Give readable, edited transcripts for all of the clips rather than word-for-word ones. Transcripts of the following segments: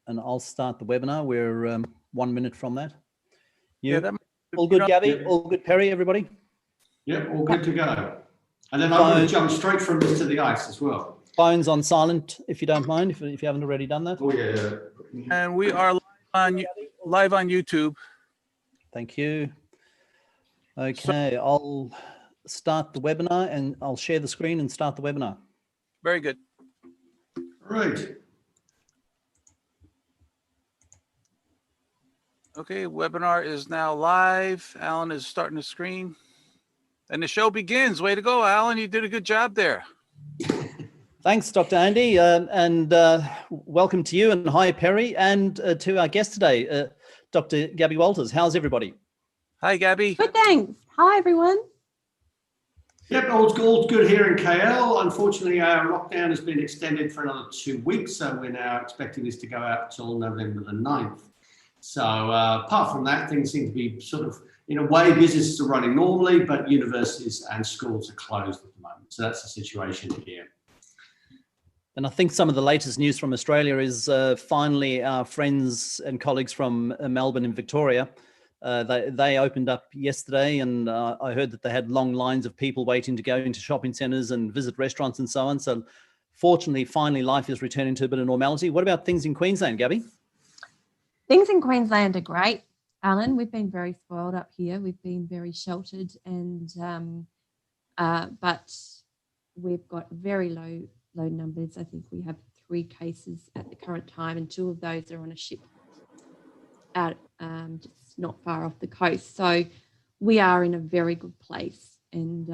and I'll start the webinar. We're 1 minute from that. All good, Gabby? Yeah. All good, Perry, everybody? Yep, all good to go. And then I'm going to jump straight from this to the ice as well. Phones on silent, if you don't mind, if you haven't already done that. Oh, yeah. And we are live on YouTube. Thank you. Okay, I'll start the webinar and I'll share the screen and start the webinar. Very good. Right. Okay, webinar is now live. Alan is starting the screen. And the show begins. Way to go, Alan. You did a good job there. Thanks, Dr. Andy. And welcome to you, and hi, Perry, and to our guest today, Dr. Gabby Walters. How's everybody? Hi, Gabby. Good, thanks. Hi, everyone. Yep, all's good here in KL. Unfortunately, our lockdown has been extended for another 2 weeks, so we're now expecting this to go out till November the 9th. So apart from that, things seem to be sort of, in a way, businesses are running normally, but universities and schools are closed at the moment. So that's the situation here. And I think some of the latest news from Australia is finally our friends and colleagues from Melbourne and Victoria, they opened up yesterday, and I heard that they had long lines of people waiting to go into shopping centres and visit restaurants and so on. So fortunately, finally, life is returning to a bit of normality. What about things in Queensland, Gabby? Things in Queensland are great, Alan. We've been very spoiled up here. We've been very sheltered, and but we've got very low numbers. I think we have 3 cases at the current time, and 2 of those are on a ship out just not far off the coast. So we are in a very good place, and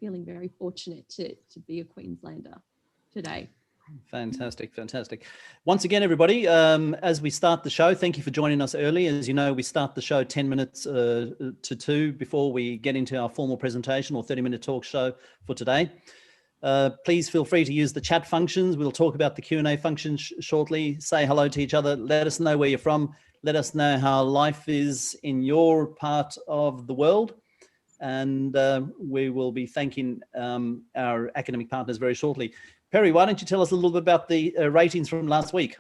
feeling very fortunate to be a Queenslander today. Fantastic, fantastic. Once again, everybody, as we start the show, thank you for joining us early. As you know, we start the show 10 minutes to 2 before we get into our formal presentation or 30-minute talk show for today. Please feel free to use the chat functions. We'll talk about the Q&A function shortly. Say hello to each other. Let us know where you're from. Let us know how life is in your part of the world. And we will be thanking our academic partners very shortly. Perry, why don't you tell us a little bit about the ratings from last week?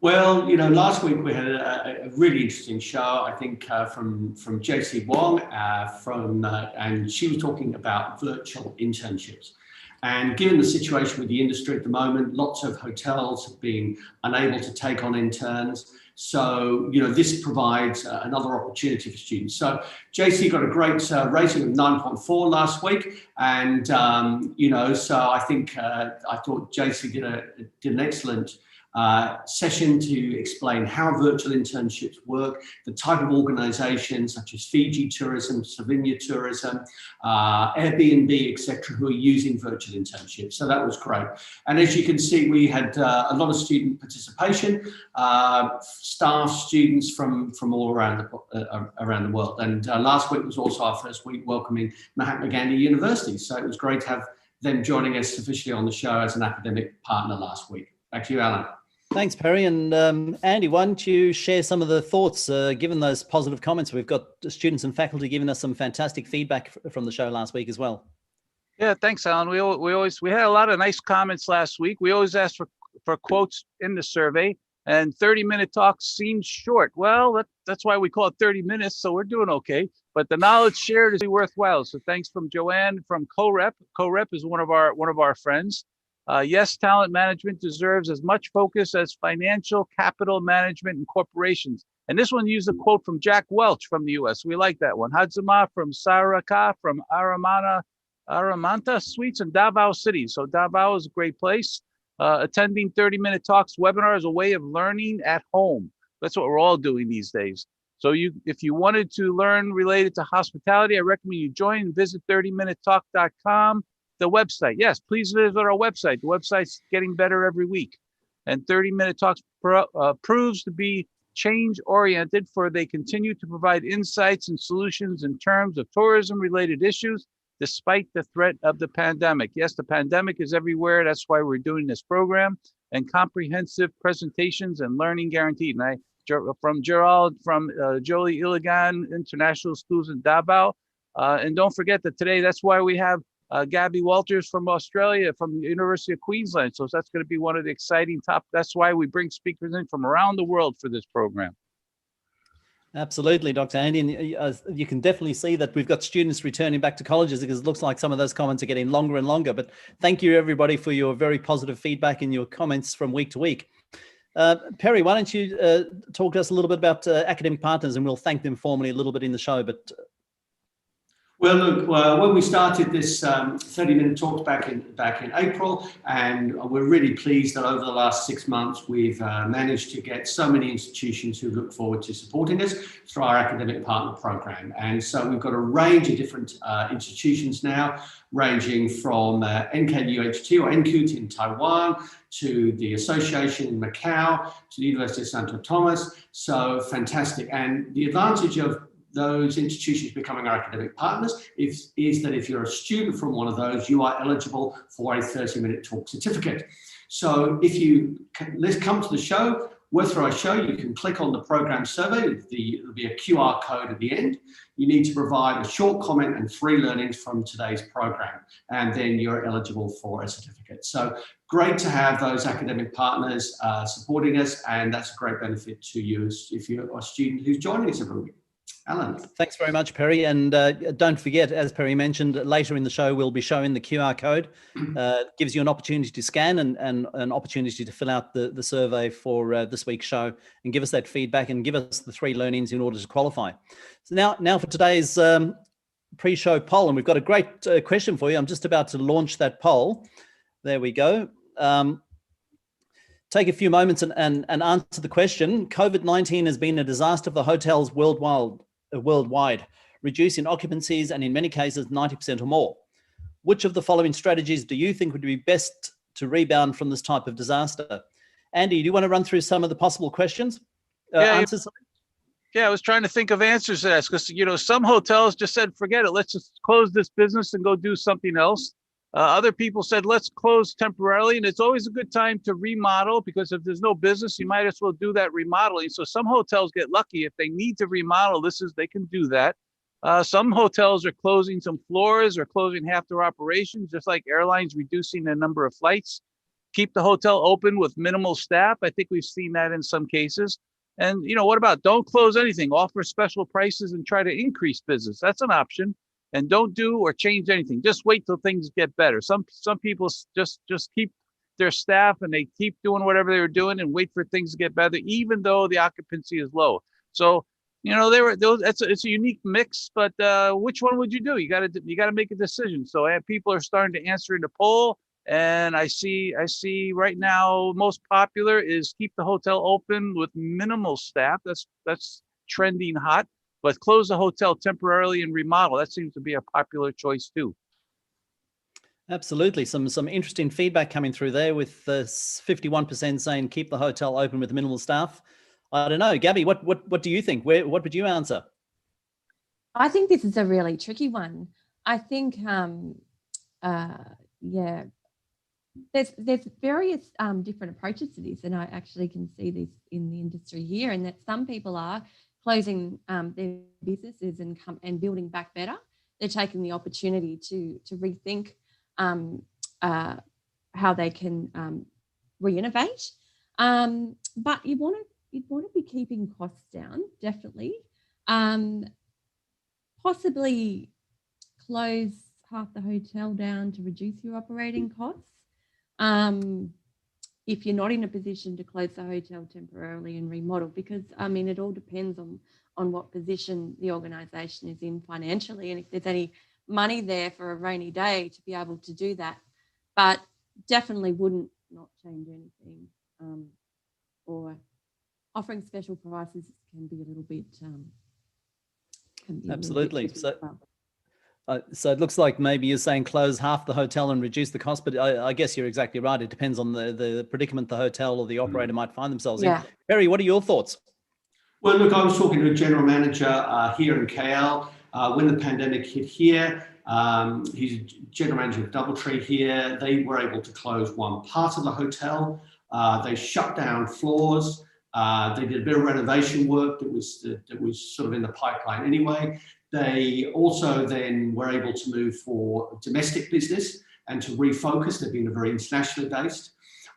Well, last week we had a really interesting show, I think, from JC Wong, and she was talking about virtual internships. And given the situation with the industry at the moment, lots of hotels have been unable to take on interns. So, this provides another opportunity for students. So JC got a great rating of 9.4 last week. And, so I think, I thought JC did an excellent session to explain how virtual internships work, the type of organizations such as Fiji Tourism, Slovenia Tourism, Airbnb, etc., who are using virtual internships. So that was great. And as you can see, we had a lot of student participation, staff, students from all around the world. And last week was also our first week welcoming Mahatma Gandhi University. So it was great to have them joining us officially on the show as an academic partner last week. Back to you, Alan. Thanks, Perry. And Andy, why don't you share some of the thoughts, given those positive comments? We've got students and faculty giving us some fantastic feedback from the show last week as well. Yeah, thanks, Alan. We had a lot of nice comments last week. We always ask for quotes in the survey, and 30-minute talks seemed short. Well, that's why we call it 30 minutes, so we're doing okay. But the knowledge shared is worthwhile. So thanks from Joanne from CoRep. CoRep is one of our friends. Yes, talent management deserves as much focus as financial capital management in corporations. And this one used a quote from Jack Welch from the US. We like that one. Hadzima from Saraka from Aramanta Suites in Davao City. So Davao is a great place. Attending 30-minute talks webinar is a way of learning at home. That's what we're all doing these days. So if you wanted to learn related to hospitality, I recommend you join and visit 30minutetalk.com. The website, yes, please visit our website. The website's getting better every week. And 30-minute talks proves to be change-oriented, for they continue to provide insights and solutions in terms of tourism-related issues, despite the threat of the pandemic. Yes, the pandemic is everywhere. That's why we're doing this program. And comprehensive presentations and learning guaranteed. And from Gerald, from Jolie Iligan International Schools in Davao. And don't forget that today, that's why we have Gabby Walters from Australia, from the University of Queensland. So that's going to be one of the exciting that's why we bring speakers in from around the world for this program. Absolutely, Dr. Andy. And you can definitely see that we've got students returning back to colleges, because it looks like some of those comments are getting longer and longer. But thank you, everybody, for your very positive feedback and your comments from week to week. Perry, why don't you talk to us a little bit about academic partners, and we'll thank them formally a little bit in the show. But well, look, when we started this 30-minute talk back in April, and we're really pleased that over the last 6 months we've managed to get so many institutions who look forward to supporting us through our academic partner program. And so we've got a range of different institutions now, ranging from NKUHT or NQT in Taiwan to the Association in Macau to the University of Santo Tomas. So fantastic. And the advantage of those institutions becoming our academic partners is that if you're a student from one of those, you are eligible for a 30-minute talk certificate. So if let's come to the show, through our show, you can click on the program survey. There'll be a QR code at the end. You need to provide a short comment and 3 learnings from today's program, and then you're eligible for a certificate. So great to have those academic partners supporting us, and that's a great benefit to you if you're a student who's joining us every week. Alan. Thanks very much, Perry. And don't forget, as Perry mentioned, later in the show, we'll be showing the QR code. Gives you an opportunity to scan and an opportunity to fill out the survey for this week's show and give us that feedback and give us the 3 learnings in order to qualify. So now for today's pre-show poll, and we've got a great question for you. I'm just about to launch that poll. There we go. Take a few moments and answer the question. COVID-19 has been a disaster for the hotels worldwide, reducing occupancies and in many cases 90% or more. Which of the following strategies do you think would be best to rebound from this type of disaster? Andy, do you want to run through some of the possible questions? Answers? Yeah, I was trying to think of answers to that, because some hotels just said, forget it, let's just close this business and go do something else. Other people said, let's close temporarily. And it's always a good time to remodel, because if there's no business, you might as well do that remodeling. So some hotels get lucky. If they need to remodel, they can do that. Some hotels are closing some floors or closing half their operations, just like airlines reducing the number of flights. Keep the hotel open with minimal staff. I think we've seen that in some cases. And what about don't close anything, offer special prices and try to increase business? That's an option. And don't do or change anything. Just wait till things get better. Some people just keep their staff and they keep doing whatever they were doing and wait for things to get better, even though the occupancy is low. So, it's a unique mix. But which one would you do? You got to make a decision. So people are starting to answer in the poll, and I see right now most popular is keep the hotel open with minimal staff. That's trending hot. But close the hotel temporarily and remodel. That seems to be a popular choice too. Absolutely. Some interesting feedback coming through there, with 51% saying keep the hotel open with minimal staff. I don't know, Gabby, what do you think? What would you answer? I think this is a really tricky one. I think, there's various different approaches to this, and I actually can see this in the industry here, and that some people are closing their businesses and building back better. They're taking the opportunity to rethink how they can re-innovate. But you want to be keeping costs down, definitely. Possibly close half the hotel down to reduce your operating costs. If you're not in a position to close the hotel temporarily and remodel, because it all depends on what position the organisation is in financially, and if there's any money there for a rainy day to be able to do that. But definitely wouldn't not change anything, or offering special prices can be a little bit. Absolutely. So it looks like maybe you're saying close half the hotel and reduce the cost, but I guess you're exactly right. It depends on the predicament the hotel or the operator might find themselves in. Perry, what are your thoughts? Well, look, I was talking to a general manager here in KL when the pandemic hit here. He's a general manager of Doubletree here. They were able to close one part of the hotel. They shut down floors. They did a bit of renovation work that was sort of in the pipeline anyway. They also then were able to move for domestic business and to refocus. They've been very internationally based.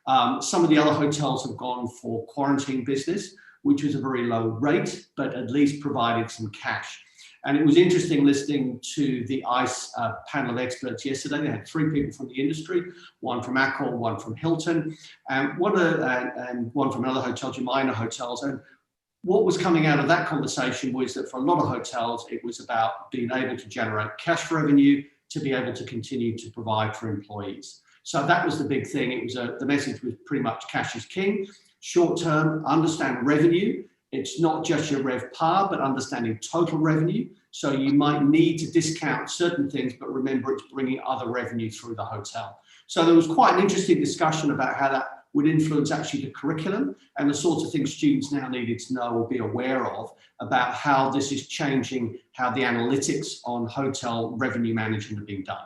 Some of the other hotels have gone for quarantine business, which was a very low rate, but at least provided some cash. And it was interesting listening to the ICE panel of experts yesterday. They had 3 people from the industry, one from Accor, one from Hilton, and one from another hotel, Jemina Hotels. And what was coming out of that conversation was that for a lot of hotels, it was about being able to generate cash revenue to be able to continue to provide for employees. So that was the big thing. It was the message was pretty much cash is king. Short term, understand revenue. It's not just your RevPAR, but understanding total revenue. So you might need to discount certain things, but remember it's bringing other revenue through the hotel. So there was quite an interesting discussion about how that would influence actually the curriculum and the sorts of things students now needed to know or be aware of about how this is changing how the analytics on hotel revenue management are being done.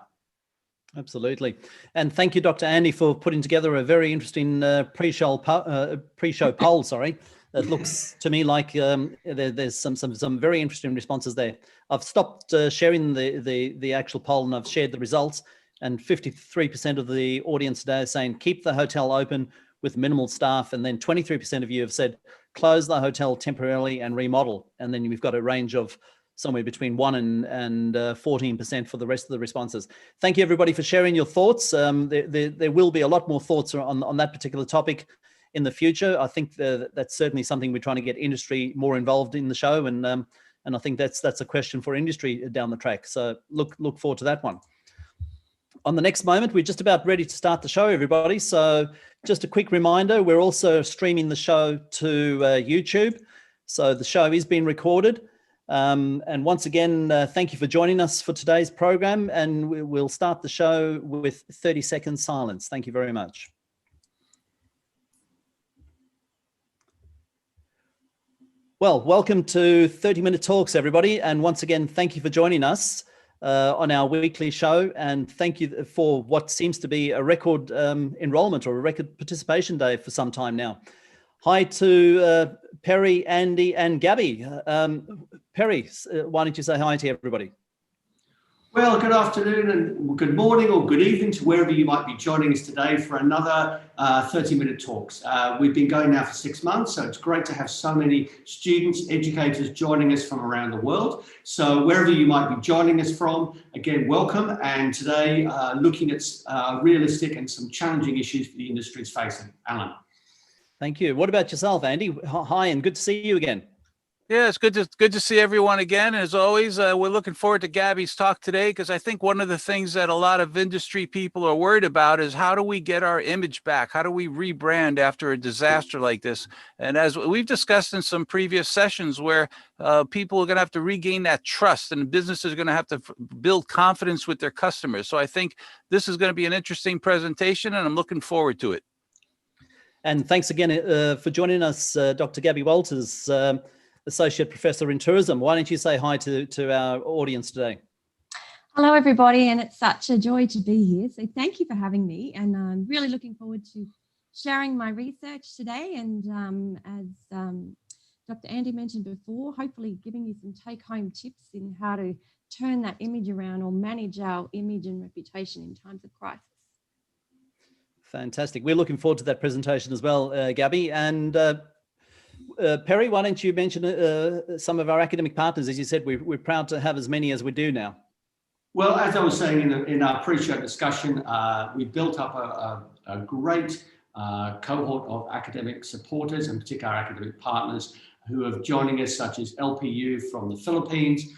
Absolutely. And thank you, Dr. Andy, for putting together a very interesting pre-show poll, sorry. It looks to me like there's some very interesting responses there. I've stopped sharing the actual poll and I've shared the results, and 53% of the audience today are saying keep the hotel open with minimal staff, and then 23% of you have said close the hotel temporarily and remodel. And then we've got a range of somewhere between 1 and 14% for the rest of the responses. Thank you, everybody, for sharing your thoughts. There will be a lot more thoughts on that particular topic in the future. I think that's certainly something we're trying to get industry more involved in the show, and I think that's a question for industry down the track. So look forward to that one. On the next moment, we're just about ready to start the show, everybody. So just a quick reminder, we're also streaming the show to YouTube. So the show is being recorded. And once again, thank you for joining us for today's program, and we'll start the show with 30 seconds silence. Thank you very much. Well, welcome to 30-Minute Talks, everybody. And once again, thank you for joining us on our weekly show. And thank you for what seems to be a record enrollment or a record participation day for some time now. Hi to Perry, Andy, and Gabby. Perry, why don't you say hi to everybody? Well, good afternoon and good morning or good evening to wherever you might be joining us today for another 30-minute talks. We've been going now for 6 months, so it's great to have so many students, educators joining us from around the world. So wherever you might be joining us from, again, welcome. And today, looking at realistic and some challenging issues the industry is facing. Alan. Thank you. What about yourself, Andy? Hi, and good to see you again. Yeah, it's good to see everyone again. As always, we're looking forward to Gabby's talk today, because I think one of the things that a lot of industry people are worried about is how do we get our image back? How do we rebrand after a disaster like this? And as we've discussed in some previous sessions, where people are going to have to regain that trust, and businesses are going to have to build confidence with their customers. So I think this is going to be an interesting presentation, and I'm looking forward to it. And thanks again for joining us, Dr. Gabby Walters, Associate Professor in Tourism. Why don't you say hi to our audience today? Hello, everybody, and it's such a joy to be here. So thank you for having me, and I'm really looking forward to sharing my research today. And as Dr. Andy mentioned before, hopefully giving you some take-home tips in how to turn that image around or manage our image and reputation in times of crisis. Fantastic. We're looking forward to that presentation as well, Gabby. And Perry, why don't you mention some of our academic partners? As you said, we're proud to have as many as we do now. Well, as I was saying in our pre-show discussion, we built up a great cohort of academic supporters, and particularly our academic partners who are joining us, such as LPU from the Philippines,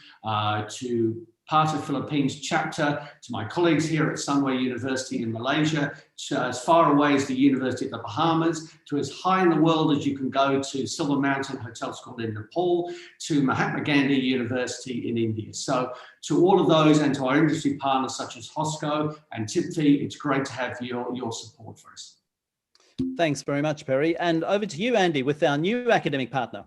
to part of Philippines chapter, to my colleagues here at Sunway University in Malaysia, to as far away as the University of the Bahamas, to as high in the world as you can go to Silver Mountain Hotel School in Nepal, to Mahatma Gandhi University in India. So to all of those, and to our industry partners such as HOSCO and TIPFI, it's great to have your support for us. Thanks very much, Perry. And over to you, Andy, with our new academic partner.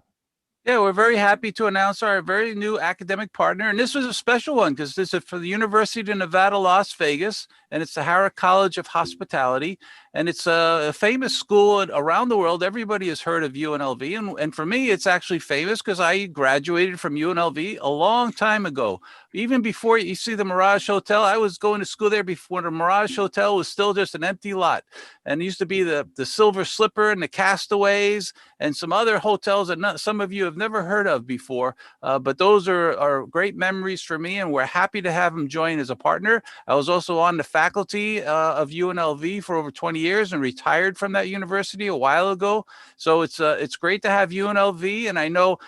Yeah, we're very happy to announce our very new academic partner. And this was a special one because this is for the University of Nevada, Las Vegas, and it's the Harrah College of Hospitality. and it's a famous school around the world. Everybody has heard of UNLV, and for me, it's actually famous because I graduated from UNLV a long time ago. Even before you see the Mirage Hotel, I was going to school there before the Mirage Hotel was still just an empty lot. And it used to be the Silver Slipper and the Castaways and some other hotels that some of you have never heard of before. But those are great memories for me, and we're happy to have him join as a partner. I was also on the faculty of UNLV for over 20 years and retired from that university a while ago. So it's great to have UNLV. And I know,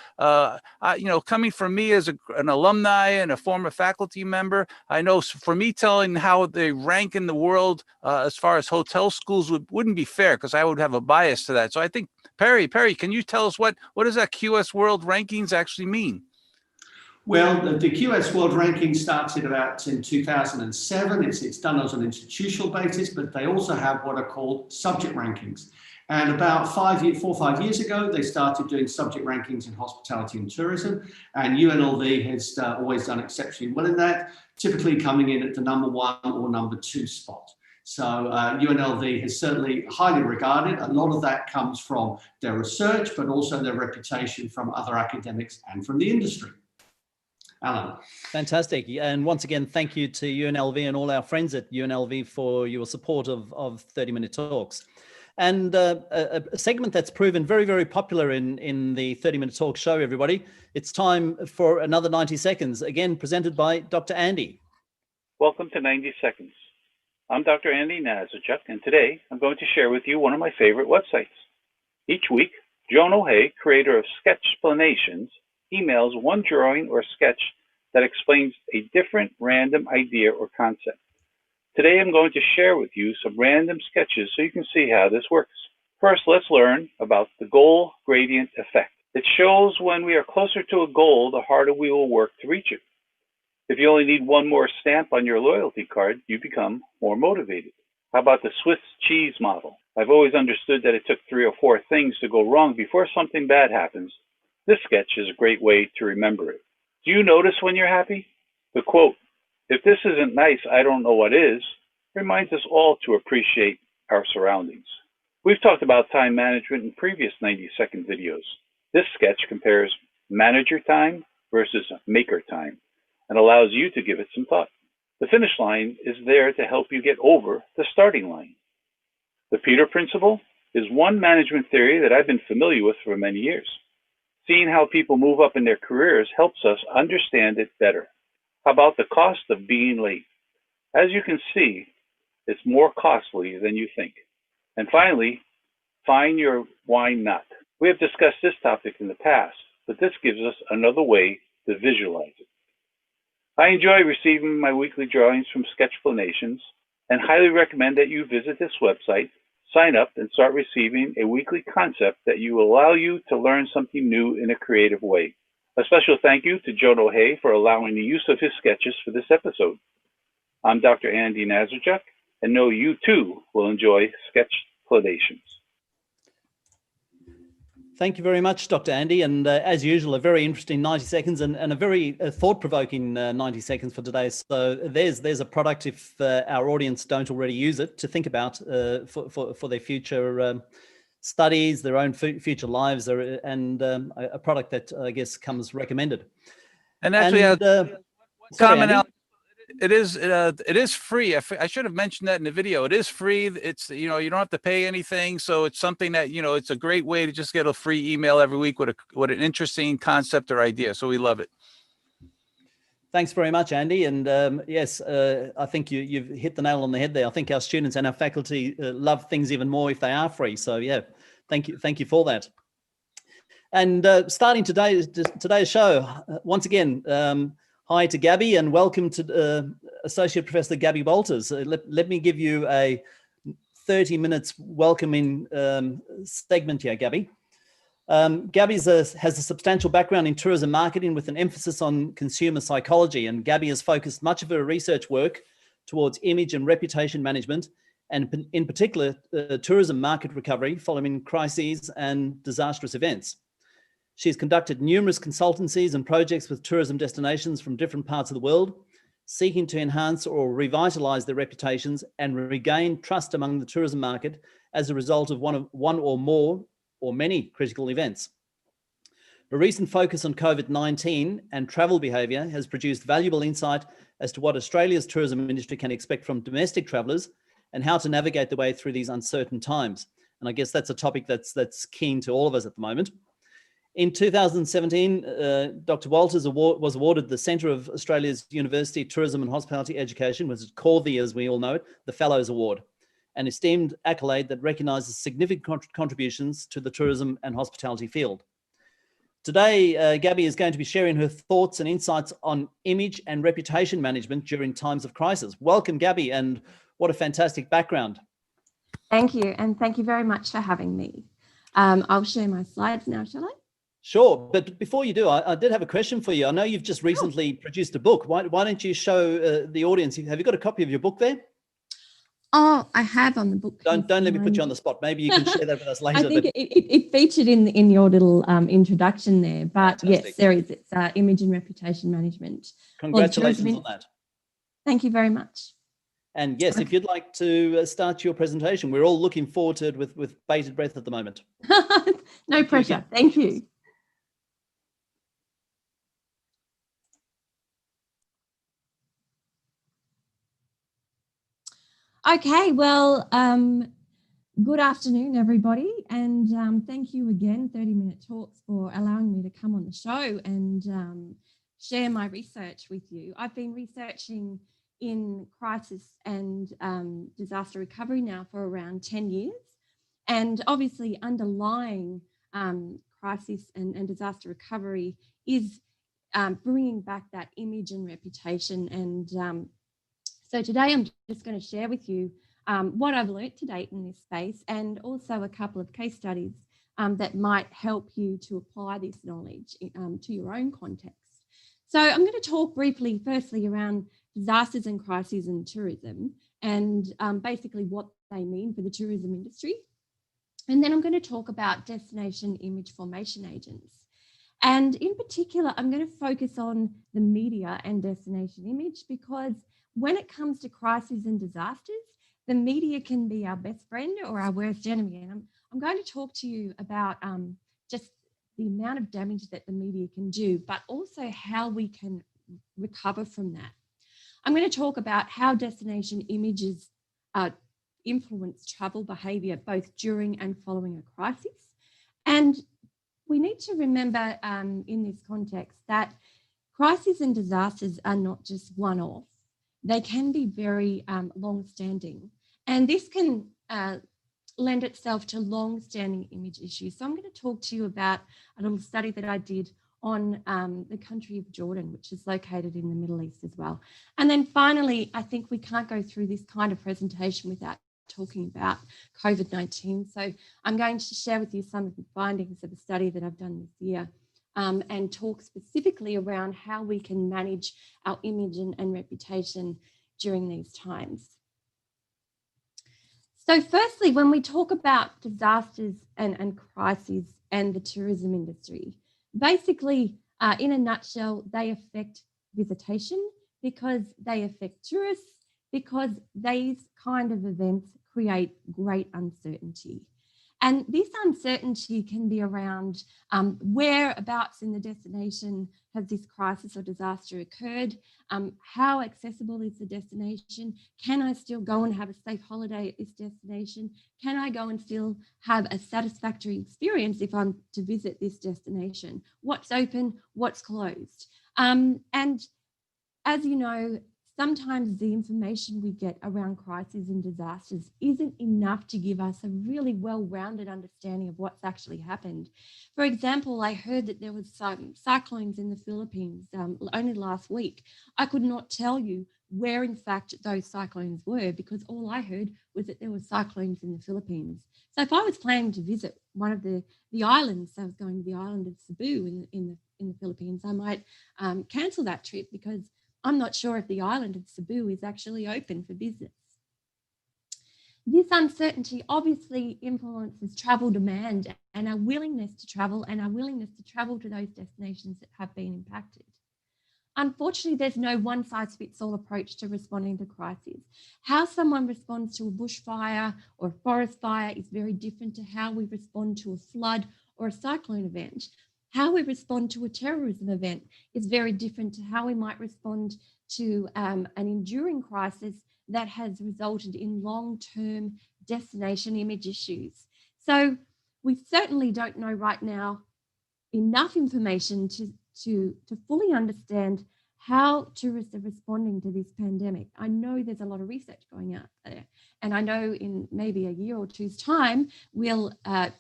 coming from me as an alumni and a former faculty member, I know for me telling how they rank in the world as far as hotel schools wouldn't be fair, because I would have a bias to that. So I think, Perry, can you tell us what does that QS World Rankings actually mean? Well, the QS World Ranking started about in 2007. It's done as an institutional basis, but they also have what are called subject rankings. And about 4 or 5 years ago, they started doing subject rankings in hospitality and tourism. And UNLV has always done exceptionally well in that, typically coming in at the #1 or #2 spot. So UNLV is certainly highly regarded. A lot of that comes from their research, but also their reputation from other academics and from the industry. Alan. Fantastic. And once again, thank you to UNLV and all our friends at UNLV for your support of 30-minute talks. And a segment that's proven very, very popular in the 30-minute talk show, everybody. It's time for another 90 seconds, again, presented by Dr. Andy. Welcome to 90 Seconds. I'm Dr. Andy Nazarchuk, and today I'm going to share with you one of my favorite websites. Each week, Joan O'Hay, creator of Sketchplanations, emails one drawing or sketch that explains a different random idea or concept. Today I'm going to share with you some random sketches so you can see how this works. First, let's learn about the goal gradient effect. It shows when we are closer to a goal, the harder we will work to reach it. If you only need one more stamp on your loyalty card, you become more motivated. How about the Swiss cheese model? I've always understood that it took 3 or 4 things to go wrong before something bad happens. This sketch is a great way to remember it. Do you notice when you're happy? The quote, "If this isn't nice, I don't know what is," reminds us all to appreciate our surroundings. We've talked about time management in previous 90-second videos. This sketch compares manager time versus maker time and allows you to give it some thought. The finish line is there to help you get over the starting line. The Peter Principle is one management theory that I've been familiar with for many years. Seeing how people move up in their careers helps us understand it better. How about the cost of being late? As you can see, it's more costly than you think. And finally, find your why not. We have discussed this topic in the past, but this gives us another way to visualize it. I enjoy receiving my weekly drawings from Sketchplanations and highly recommend that you visit this website, sign up, and start receiving a weekly concept that will allow you to learn something new in a creative way. A special thank you to Joan O'Hay for allowing the use of his sketches for this episode. I'm Dr. Andy Nazarchuk, and know you too will enjoy Sketchplanations. Thank you very much, Dr. Andy. And as usual, a very interesting 90 seconds and a very thought-provoking 90 seconds for today. So there's a product, if our audience don't already use it, to think about for their future studies, their own future lives, and a product that I guess comes recommended. And actually, sorry, Andy? It is free. I should have mentioned that in the video. It is free. It's, you don't have to pay anything. So it's something that, it's a great way to just get a free email every week with an interesting concept or idea. So we love it. Thanks very much, Andy. And yes, I think you've hit the nail on the head there. I think our students and our faculty love things even more if they are free. So yeah, thank you for that. And starting today's show, once again, hi to Gabby and welcome to Associate Professor Gabby Walters. Let me give you a 30 minutes welcoming segment here, Gabby. Gabby has a substantial background in tourism marketing with an emphasis on consumer psychology, and Gabby has focused much of her research work towards image and reputation management, and in particular, tourism market recovery following crises and disastrous events. She's conducted numerous consultancies and projects with tourism destinations from different parts of the world, seeking to enhance or revitalise their reputations and regain trust among the tourism market as a result of one or more or many critical events. The recent focus on COVID-19 and travel behaviour has produced valuable insight as to what Australia's tourism industry can expect from domestic travellers and how to navigate the way through these uncertain times. And I guess that's a topic that's keen to all of us at the moment. In 2017, Dr. Walters was awarded the Centre of Australia's University Tourism and Hospitality Education, which is CORVI as we all know it, the Fellows Award, an esteemed accolade that recognises significant contributions to the tourism and hospitality field. Today, Gabby is going to be sharing her thoughts and insights on image and reputation management during times of crisis. Welcome, Gabby, and what a fantastic background. Thank you, and thank you very much for having me. I'll share my slides now, shall I? Sure, but before you do, I did have a question for you. I know you've just recently produced a book. Why don't you show the audience? Have you got a copy of your book there? Oh, I have on the book. Don't let me put you on the spot. Maybe you can share that with us later. I think it featured in your little introduction there. But Fantastic. Yes, there is. It's image and reputation management. Congratulations on that. Thank you very much. And yes, if you'd like to start your presentation, we're all looking forward to it with bated breath at the moment. No pressure. Thank you. Okay, well, good afternoon, everybody, and thank you again, 30-Minute Talks, for allowing me to come on the show and share my research with you. I've been researching in crisis and disaster recovery now for around 10 years, and obviously underlying crisis and disaster recovery is bringing back that image and reputation. And so today I'm just going to share with you what I've learnt to date in this space, and also a couple of case studies that might help you to apply this knowledge to your own context. So I'm going to talk briefly, firstly, around disasters and crises in tourism, and basically what they mean for the tourism industry. And then I'm going to talk about destination image formation agents. And in particular, I'm going to focus on the media and destination image, because when it comes to crises and disasters, the media can be our best friend or our worst enemy. And I'm going to talk to you about just the amount of damage that the media can do, but also how we can recover from that. I'm going to talk about how destination images influence travel behaviour both during and following a crisis. And we need to remember in this context that crises and disasters are not just one-off. They can be very long-standing, and this can lend itself to long-standing image issues. So I'm going to talk to you about a little study that I did on the country of Jordan, which is located in the Middle East as well. And then finally, I think we can't go through this kind of presentation without talking about COVID-19. So I'm going to share with you some of the findings of a study that I've done this year, and talk specifically around how we can manage our image and reputation during these times. So firstly, when we talk about disasters and crises and the tourism industry, basically, in a nutshell, they affect visitation because they affect tourists, because these kind of events create great uncertainty. And this uncertainty can be around whereabouts in the destination has this crisis or disaster occurred, how accessible is the destination, can I still go and have a safe holiday at this destination, can I go and still have a satisfactory experience if I'm to visit this destination, what's open, what's closed. And as you know, sometimes the information we get around crises and disasters isn't enough to give us a really well-rounded understanding of what's actually happened. For example, I heard that there was some cyclones in the Philippines only last week. I could not tell you where in fact those cyclones were, because all I heard was that there were cyclones in the Philippines. So if I was planning to visit one of the islands, so I was going to the island of Cebu in the Philippines, I might cancel that trip because I'm not sure if the island of Cebu is actually open for business. This uncertainty obviously influences travel demand and our willingness to travel to those destinations that have been impacted. Unfortunately, there's no one-size-fits-all approach to responding to crises. How someone responds to a bushfire or a forest fire is very different to how we respond to a flood or a cyclone event. How we respond to a terrorism event is very different to how we might respond to an enduring crisis that has resulted in long-term destination image issues. So we certainly don't know right now enough information to fully understand how tourists are responding to this pandemic. I know there's a lot of research going out there, and I know in maybe a year or two's time, we'll,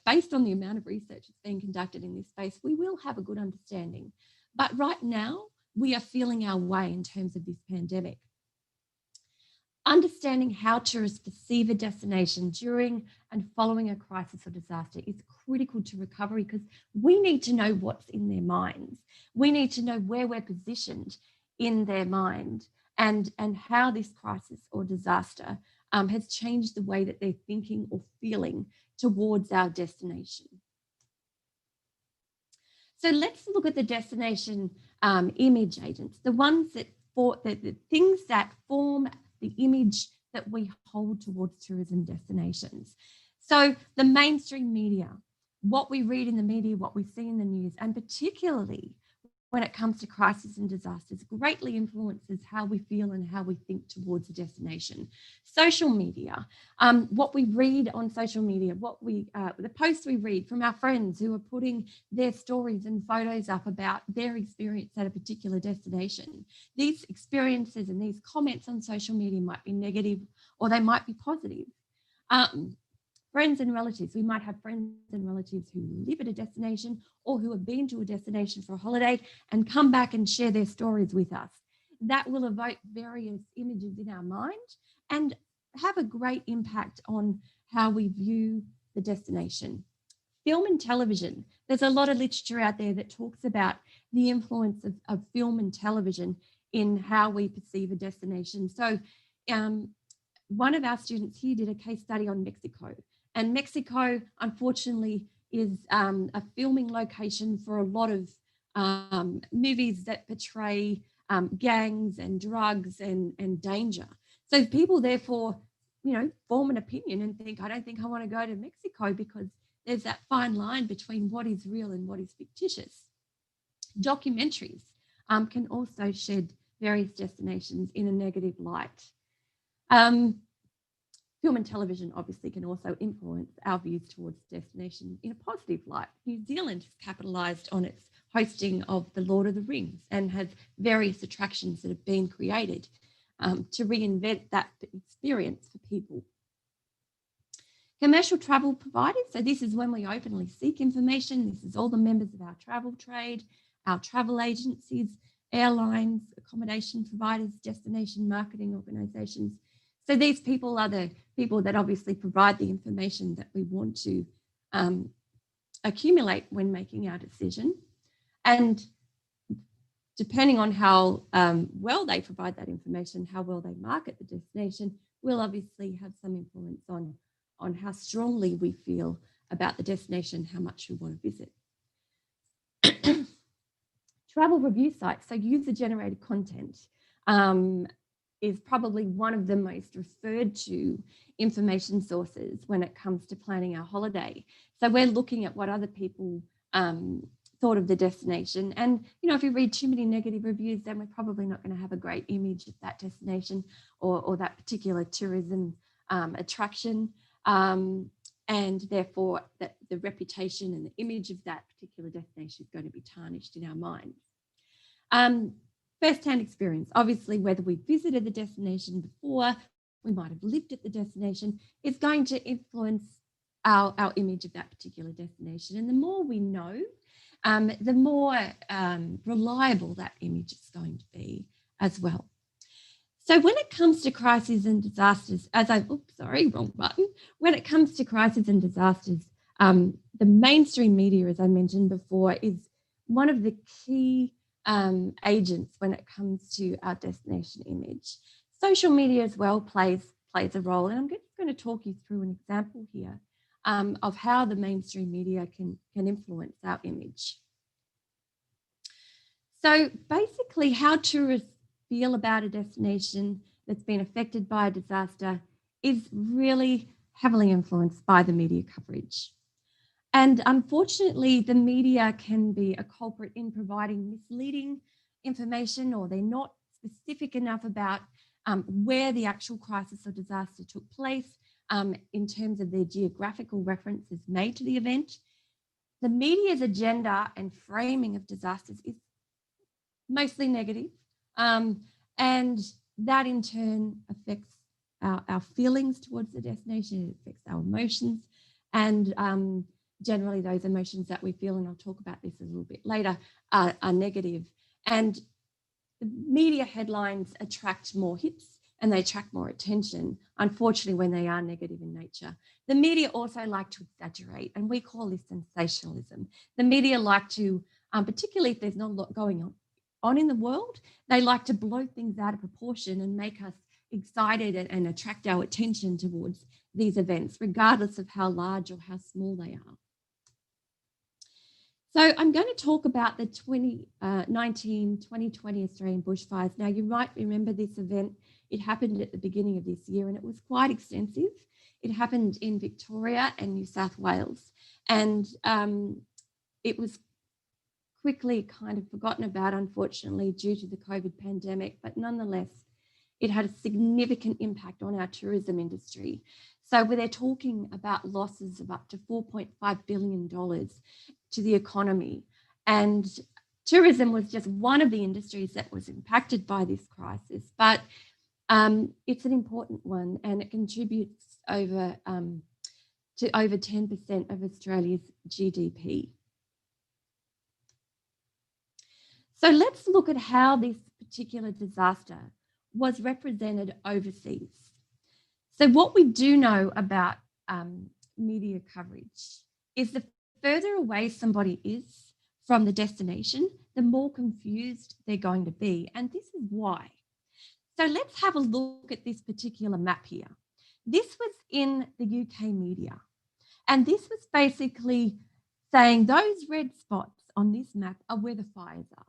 based on the amount of research that's being conducted in this space, we will have a good understanding. But right now, we are feeling our way in terms of this pandemic. Understanding how tourists perceive a destination during and following a crisis or disaster is critical to recovery, because we need to know what's in their minds. We need to know where we're positioned in their mind and how this crisis or disaster has changed the way that they're thinking or feeling towards our destination. So let's look at the destination image agents, the ones that the things that form the image that we hold towards tourism destinations. So the mainstream media, what we read in the media, what we see in the news, and particularly when it comes to crises and disasters, greatly influences how we feel and how we think towards a destination. Social media, what we read on social media, the posts we read from our friends who are putting their stories and photos up about their experience at a particular destination. These experiences and these comments on social media might be negative or they might be positive. Friends and relatives, we might have friends and relatives who live at a destination or who have been to a destination for a holiday and come back and share their stories with us. That will evoke various images in our mind and have a great impact on how we view the destination. Film and television, there's a lot of literature out there that talks about the influence of film and television in how we perceive a destination. So one of our students here did a case study on Mexico. And Mexico, unfortunately, is a filming location for a lot of movies that portray gangs and drugs and danger. So people therefore, form an opinion and think, I don't think I want to go to Mexico because there's that fine line between what is real and what is fictitious. Documentaries can also shed various destinations in a negative light. Film and television obviously can also influence our views towards destination in a positive light. New Zealand has capitalised on its hosting of The Lord of the Rings and has various attractions that have been created to reinvent that experience for people. Commercial travel providers, so this is when we openly seek information. This is all the members of our travel trade, our travel agencies, airlines, accommodation providers, destination marketing organisations. So these people are the people that obviously provide the information that we want to accumulate when making our decision. And depending on how well they provide that information, how well they market the destination, will obviously have some influence on how strongly we feel about the destination, how much we want to visit. Travel review sites, so user-generated content, is probably one of the most referred to information sources when it comes to planning our holiday. So we're looking at what other people thought of the destination. And, if you read too many negative reviews, then we're probably not going to have a great image of that destination or that particular tourism attraction. And therefore, the reputation and the image of that particular destination is going to be tarnished in our minds. First-hand experience, obviously, whether we visited the destination before, we might have lived at the destination, is going to influence our image of that particular destination. And the more we know, the more reliable that image is going to be as well. So when it comes to crises and disasters, when it comes to crises and disasters, the mainstream media, as I mentioned before, is one of the key agents when it comes to our destination image. Social media as well plays a role, and I'm just going to talk you through an example here of how the mainstream media can influence our image. So basically, how tourists feel about a destination that's been affected by a disaster is really heavily influenced by the media coverage. And unfortunately, the media can be a culprit in providing misleading information, or they're not specific enough about where the actual crisis or disaster took place in terms of their geographical references made to the event. The media's agenda and framing of disasters is mostly negative, and that in turn affects our feelings towards the destination. It affects our emotions, and generally those emotions that we feel, and I'll talk about this a little bit later, are negative. And the media headlines attract more hits and they attract more attention, unfortunately, when they are negative in nature. The media also like to exaggerate, and we call this sensationalism. The media like to, particularly if there's not a lot going on in the world, they like to blow things out of proportion and make us excited and attract our attention towards these events, regardless of how large or how small they are. So I'm going to talk about the 2020 Australian bushfires. Now, you might remember this event. It happened at the beginning of this year and it was quite extensive. It happened in Victoria and New South Wales. And it was quickly kind of forgotten about, unfortunately, due to the COVID pandemic. But nonetheless, it had a significant impact on our tourism industry. So they're talking about losses of up to $4.5 billion to the economy. And tourism was just one of the industries that was impacted by this crisis, but it's an important one, and it contributes to over 10% of Australia's GDP. So let's look at how this particular disaster was represented overseas. So what we do know about media coverage is the further away somebody is from the destination, the more confused they're going to be. And this is why. So let's have a look at this particular map here. This was in the UK media. And this was basically saying those red spots on this map are where the fires are.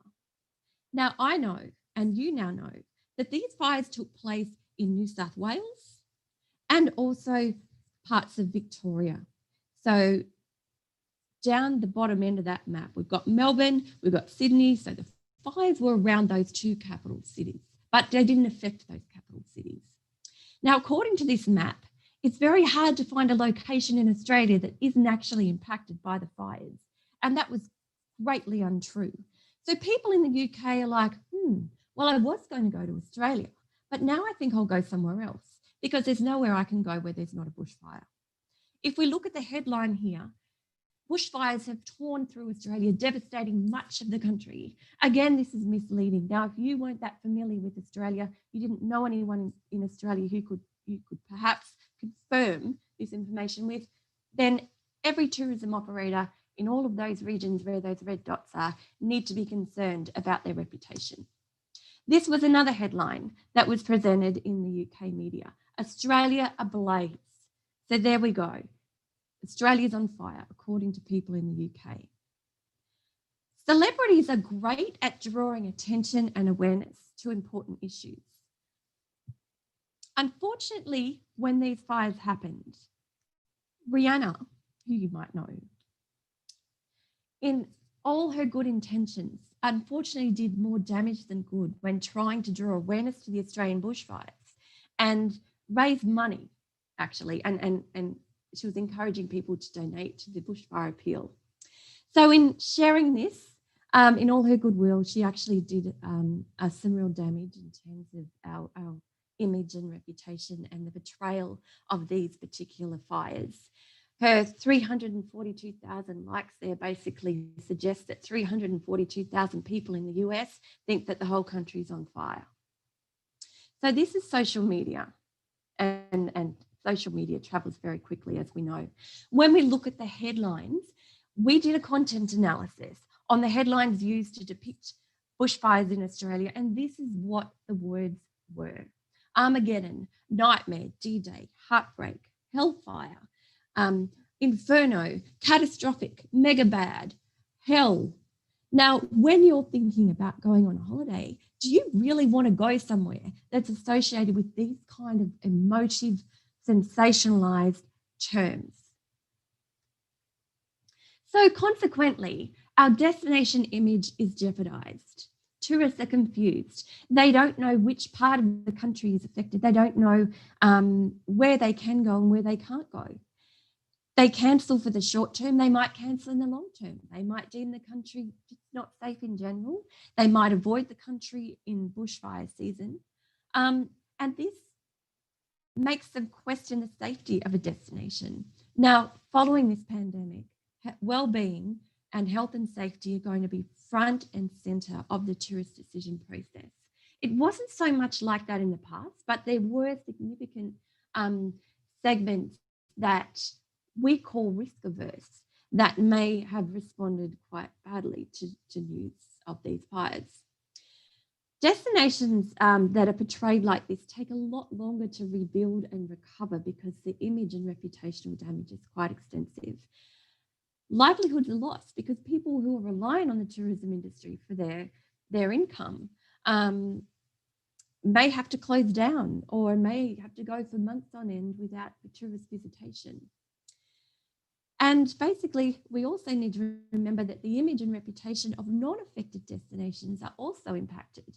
Now, I know, and you now know, that these fires took place in New South Wales and also parts of Victoria. So down the bottom end of that map, we've got Melbourne, we've got Sydney. So the fires were around those two capital cities, but they didn't affect those capital cities. Now, according to this map, it's very hard to find a location in Australia that isn't actually impacted by the fires. And that was greatly untrue. So people in the UK are like, well, I was going to go to Australia, but now I think I'll go somewhere else because there's nowhere I can go where there's not a bushfire. If we look at the headline here, bushfires have torn through Australia, devastating much of the country. Again, this is misleading. Now, if you weren't that familiar with Australia, you didn't know anyone in Australia who you could perhaps confirm this information with, then every tourism operator in all of those regions where those red dots are need to be concerned about their reputation. This was another headline that was presented in the UK media, Australia ablaze. So there we go. Australia's on fire, according to people in the UK. Celebrities are great at drawing attention and awareness to important issues. Unfortunately, when these fires happened, Rihanna, who you might know, in all her good intentions, unfortunately did more damage than good when trying to draw awareness to the Australian bushfires and raise money, actually, and she was encouraging people to donate to the bushfire appeal. So in sharing this, in all her goodwill, she actually did some real damage in terms of our image and reputation and the betrayal of these particular fires. Her 342,000 likes there basically suggests that 342,000 people in the US think that the whole country is on fire. So this is social media, and social media travels very quickly, as we know. When we look at the headlines, we did a content analysis on the headlines used to depict bushfires in Australia, and this is what the words were: Armageddon, nightmare, D-Day, heartbreak, hellfire, inferno, catastrophic, mega bad, hell. Now, when you're thinking about going on a holiday, do you really want to go somewhere that's associated with these kind of emotive, sensationalized terms? So consequently, our destination image is jeopardized. Tourists are confused. They don't know which part of the country is affected. They don't know where they can go and where they can't go. They cancel for the short term. They might cancel in the long term. They might deem the country not safe in general. They might avoid the country in bushfire season. And this makes them question the safety of a destination. Now, following this pandemic, well-being and health and safety are going to be front and center of the tourist decision process. It wasn't so much like that in the past, but there were significant segments that we call risk averse that may have responded quite badly to news of these fires. Destinations that are portrayed like this take a lot longer to rebuild and recover because the image and reputational damage is quite extensive. Livelihoods are lost because people who are relying on the tourism industry for their income may have to close down or may have to go for months on end without the tourist visitation. And basically, we also need to remember that the image and reputation of non-affected destinations are also impacted.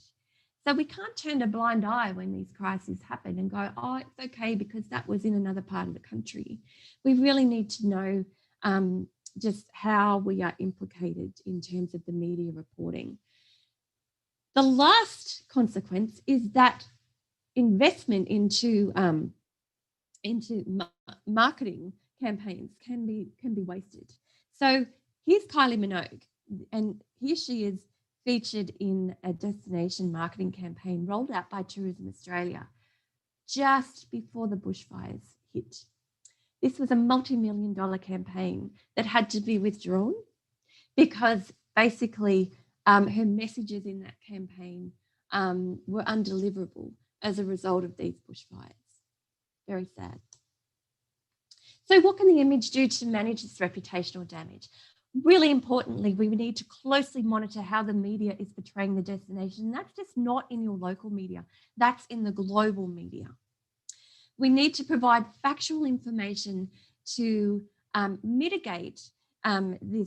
So we can't turn a blind eye when these crises happen and go, oh, it's okay because that was in another part of the country. We really need to know just how we are implicated in terms of the media reporting. The last consequence is that investment into marketing campaigns can be wasted. So here's Kylie Minogue, and here she is featured in a destination marketing campaign rolled out by Tourism Australia just before the bushfires hit. This was a multi-million-dollar campaign that had to be withdrawn because basically her messages in that campaign were undeliverable as a result of these bushfires. Very sad. So what can the image do to manage this reputational damage? Really importantly, we need to closely monitor how the media is portraying the destination. That's just not in your local media, that's in the global media. We need to provide factual information to mitigate the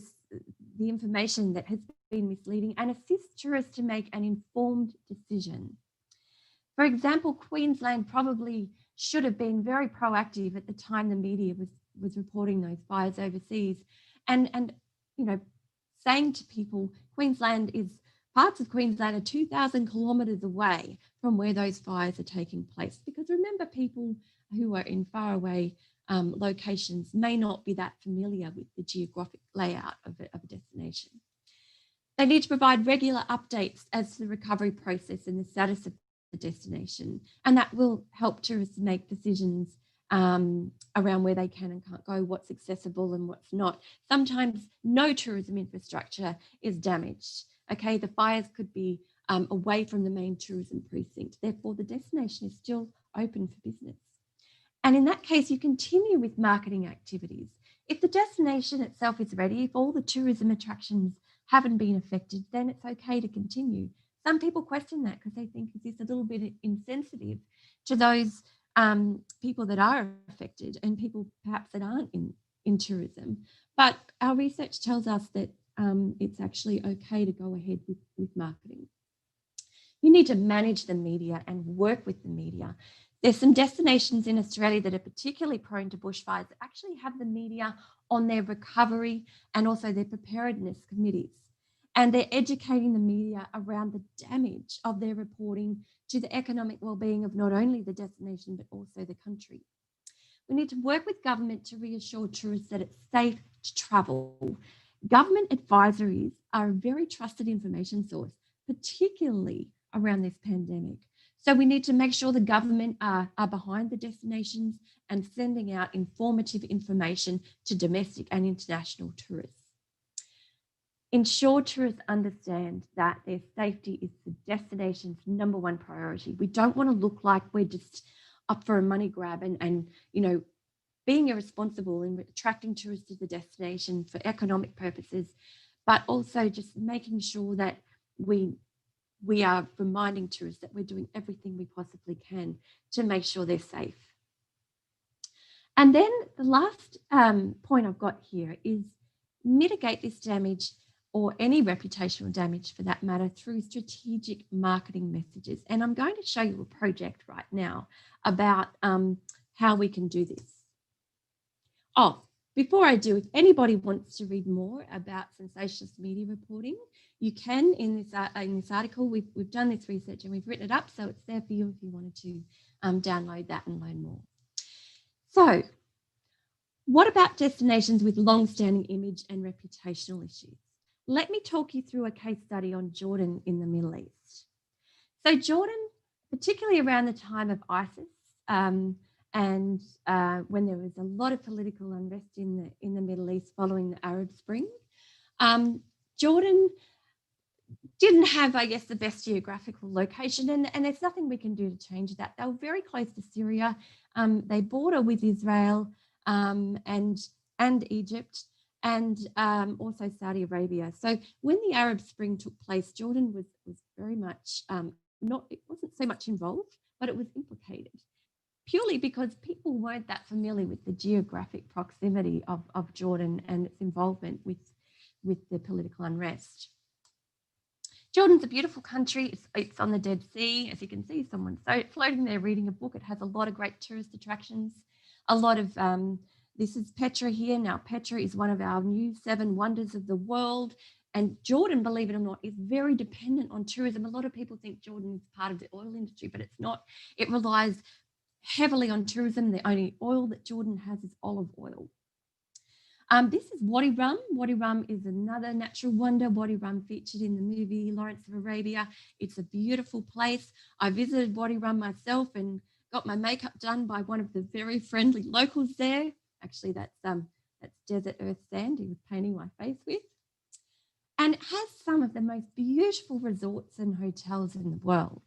information that has been misleading and assist tourists to make an informed decision. For example, Queensland probably should have been very proactive at the time the media was reporting those fires overseas, and you know, saying to people, parts of Queensland are 2,000 kilometres away from where those fires are taking place. Because remember, people who are in faraway locations may not be that familiar with the geographic layout of a destination. They need to provide regular updates as to the recovery process and the status of the destination, and that will help tourists make decisions around where they can and can't go, what's accessible and what's not. Sometimes no tourism infrastructure is damaged. Okay, the fires could be away from the main tourism precinct. Therefore, the destination is still open for business. And in that case, you continue with marketing activities. If the destination itself is ready, if all the tourism attractions haven't been affected, then it's okay to continue. Some people question that because they think it's a little bit insensitive to those people that are affected and people perhaps that aren't in tourism. But our research tells us that it's actually okay to go ahead with marketing. You need to manage the media and work with the media. There's some destinations in Australia that are particularly prone to bushfires that actually have the media on their recovery and also their preparedness committees. And they're educating the media around the damage of their reporting to the economic well-being of not only the destination, but also the country. We need to work with government to reassure tourists that it's safe to travel. Government advisories are a very trusted information source, particularly around this pandemic. So we need to make sure the government are behind the destinations and sending out informative information to domestic and international tourists. Ensure tourists understand that their safety is the destination's #1 priority. We don't want to look like we're just up for a money grab and you know, being irresponsible in attracting tourists to the destination for economic purposes, but also just making sure that we are reminding tourists that we're doing everything we possibly can to make sure they're safe. And then the last point I've got here is mitigate this damage, or any reputational damage for that matter, through strategic marketing messages. And I'm going to show you a project right now about how we can do this. Oh, before I do, if anybody wants to read more about sensationalist media reporting, you can in this article. We've done this research and we've written it up, so it's there for you if you wanted to download that and learn more. So, what about destinations with long-standing image and reputational issues? Let me talk you through a case study on Jordan in the Middle East. So Jordan, particularly around the time of ISIS, and when there was a lot of political unrest in the Middle East following the Arab Spring, Jordan didn't have, I guess, the best geographical location, and there's nothing we can do to change that. They were very close to Syria. They border with Israel and Egypt, and also Saudi Arabia. So when the Arab Spring took place, Jordan was very much it wasn't so much involved, but it was implicated, purely because people weren't that familiar with the geographic proximity of Jordan and its involvement with the political unrest. Jordan's a beautiful country. It's on the Dead Sea. As you can see, someone's floating there reading a book. It has a lot of great tourist attractions. A lot of, this is Petra here. Now, Petra is one of our new 7 wonders of the world. And Jordan, believe it or not, is very dependent on tourism. A lot of people think Jordan is part of the oil industry, but it's not. It relies heavily on tourism. The only oil that Jordan has is olive oil. This is Wadi Rum. Wadi Rum is another natural wonder. Wadi Rum featured in the movie Lawrence of Arabia. It's a beautiful place. I visited Wadi Rum myself and got my makeup done by one of the very friendly locals there. Actually, that's Desert Earth Sand he was painting my face with. And it has some of the most beautiful resorts and hotels in the world.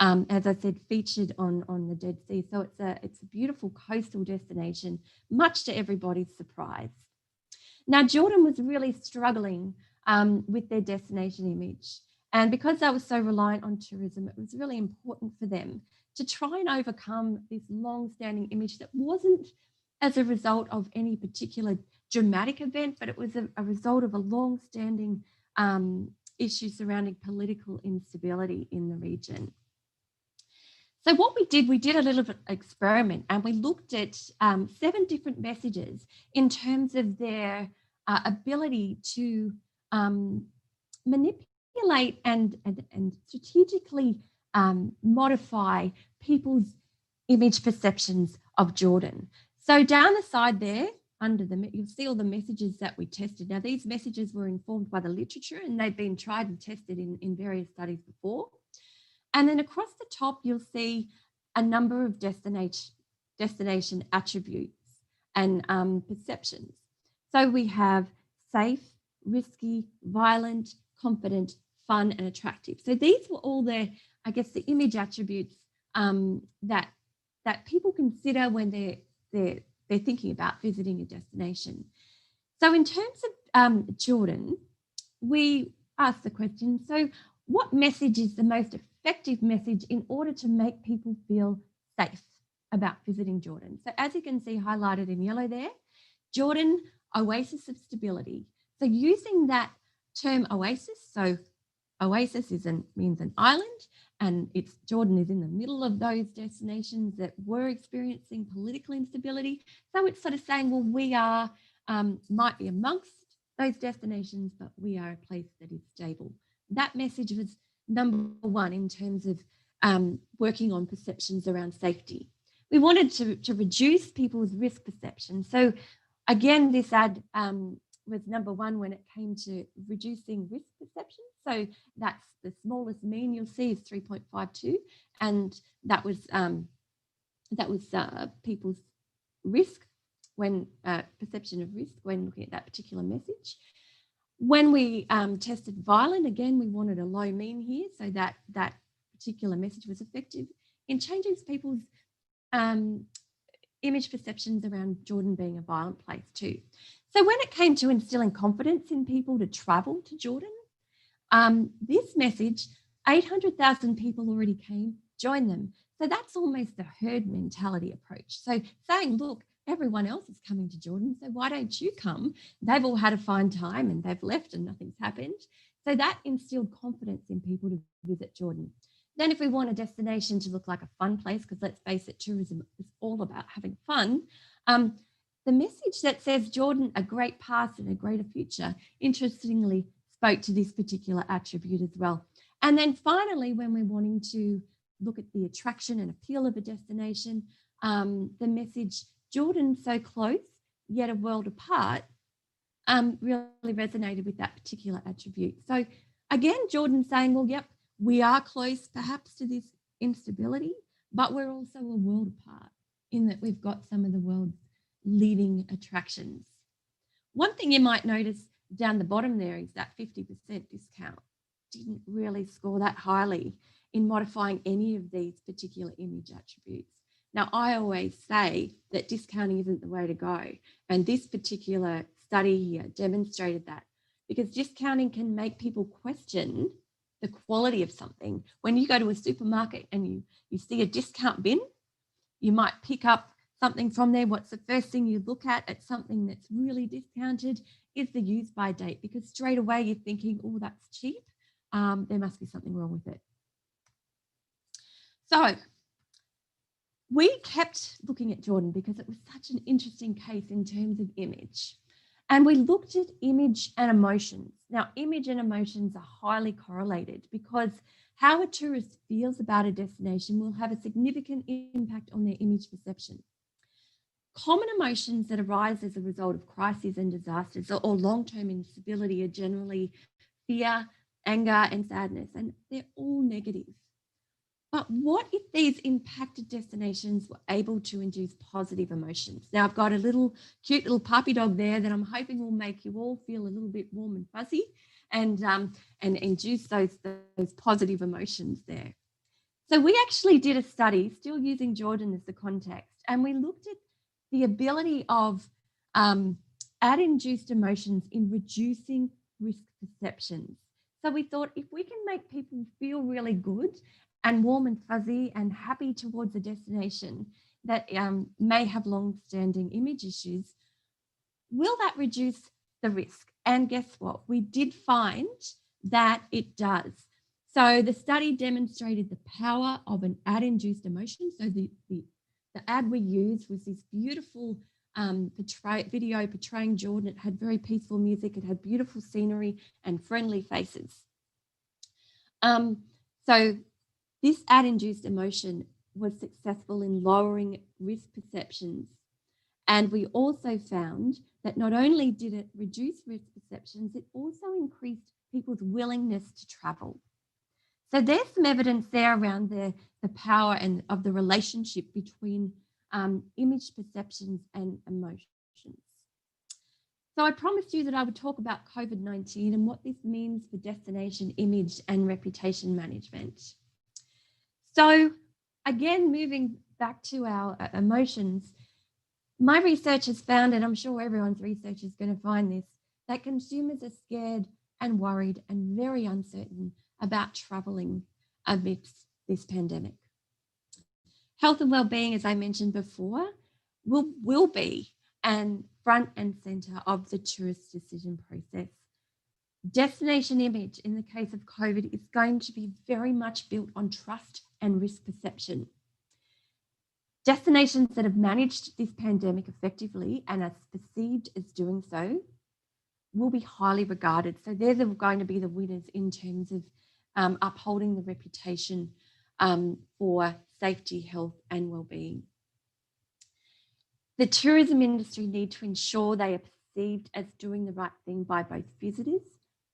As I said, featured on the Dead Sea. So it's a beautiful coastal destination, much to everybody's surprise. Now, Jordan was really struggling with their destination image. And because they were so reliant on tourism, it was really important for them to try and overcome this long-standing image that wasn't as a result of any particular dramatic event, but it was a result of a long-standing issue surrounding political instability in the region. So what we did a little experiment, and we looked at 7 different messages in terms of their ability to manipulate and strategically modify people's image perceptions of Jordan. So down the side there, you'll see all the messages that we tested. Now, these messages were informed by the literature, and they've been tried and tested in various studies before. And then across the top, you'll see a number of destination attributes and perceptions. So we have safe, risky, violent, confident, fun, and attractive. So these were all the image attributes that people consider when they're thinking about visiting a destination. So in terms of Jordan, we asked the question, so what message is the most effective message in order to make people feel safe about visiting Jordan? So as you can see highlighted in yellow there, Jordan, oasis of stability. So using that term oasis, so oasis means an island, and Jordan is in the middle of those destinations that were experiencing political instability. So it's sort of saying, well, we are, might be amongst those destinations, but we are a place that is stable. That message was number 1 in terms of working on perceptions around safety. We wanted to reduce people's risk perception. So again, this ad was number 1 when it came to reducing risk perception. So that's the smallest mean you'll see is 3.52, and that was people's risk when perception of risk when looking at that particular message. When we tested violent, again, we wanted a low mean here, so that particular message was effective in changing people's image perceptions around Jordan being a violent place too. So when it came to instilling confidence in people to travel to Jordan, this message, 800,000 people already came, joined them. So that's almost the herd mentality approach. So saying, look, everyone else is coming to Jordan, so why don't you come? They've all had a fine time and they've left and nothing's happened. So that instilled confidence in people to visit Jordan. Then if we want a destination to look like a fun place, because let's face it, tourism is all about having fun, the message that says Jordan, a great past and a greater future, interestingly spoke to this particular attribute as well. And then finally, when we're wanting to look at the attraction and appeal of a destination, the message, Jordan so close, yet a world apart, really resonated with that particular attribute. So again, Jordan saying, well, yep, we are close perhaps to this instability, but we're also a world apart in that we've got some of the world's leading attractions. One thing you might notice down the bottom there is that 50% discount didn't really score that highly in modifying any of these particular image attributes. Now, I always say that discounting isn't the way to go. And this particular study here demonstrated that, because discounting can make people question the quality of something. When you go to a supermarket and you see a discount bin, you might pick up something from there. What's the first thing you look at something that's really discounted is the use by date, because straight away you're thinking, oh, that's cheap. There must be something wrong with it. So we kept looking at Jordan because it was such an interesting case in terms of image. And we looked at image and emotions. Now, image and emotions are highly correlated because how a tourist feels about a destination will have a significant impact on their image perception. Common emotions that arise as a result of crises and disasters or long-term instability are generally fear, anger, and sadness, and they're all negative. But what if these impacted destinations were able to induce positive emotions? Now, I've got a cute little puppy dog there that I'm hoping will make you all feel a little bit warm and fuzzy and induce those positive emotions there. So we actually did a study, still using Jordan as the context, and we looked at the ability of ad-induced emotions in reducing risk perceptions. So we thought if we can make people feel really good and warm and fuzzy and happy towards a destination that may have long-standing image issues, will that reduce the risk? And guess what? We did find that it does. So the study demonstrated the power of an ad-induced emotion. So the ad we used was this beautiful video portraying Jordan. It had very peaceful music. It had beautiful scenery and friendly faces. So this ad-induced emotion was successful in lowering risk perceptions. And we also found that not only did it reduce risk perceptions, it also increased people's willingness to travel. So there's some evidence there around the power and of the relationship between image perceptions and emotions. So I promised you that I would talk about COVID-19 and what this means for destination image and reputation management. So again, moving back to our emotions, my research has found, and I'm sure everyone's research is going to find this, that consumers are scared and worried and very uncertain about traveling amidst this pandemic. Health and well-being, as I mentioned before, will be front and center of the tourist decision process. Destination image in the case of COVID is going to be very much built on trust and risk perception. Destinations that have managed this pandemic effectively and are perceived as doing so will be highly regarded. So they're going to be the winners in terms of upholding the reputation for safety, health, and well-being. The tourism industry need to ensure they are perceived as doing the right thing by both visitors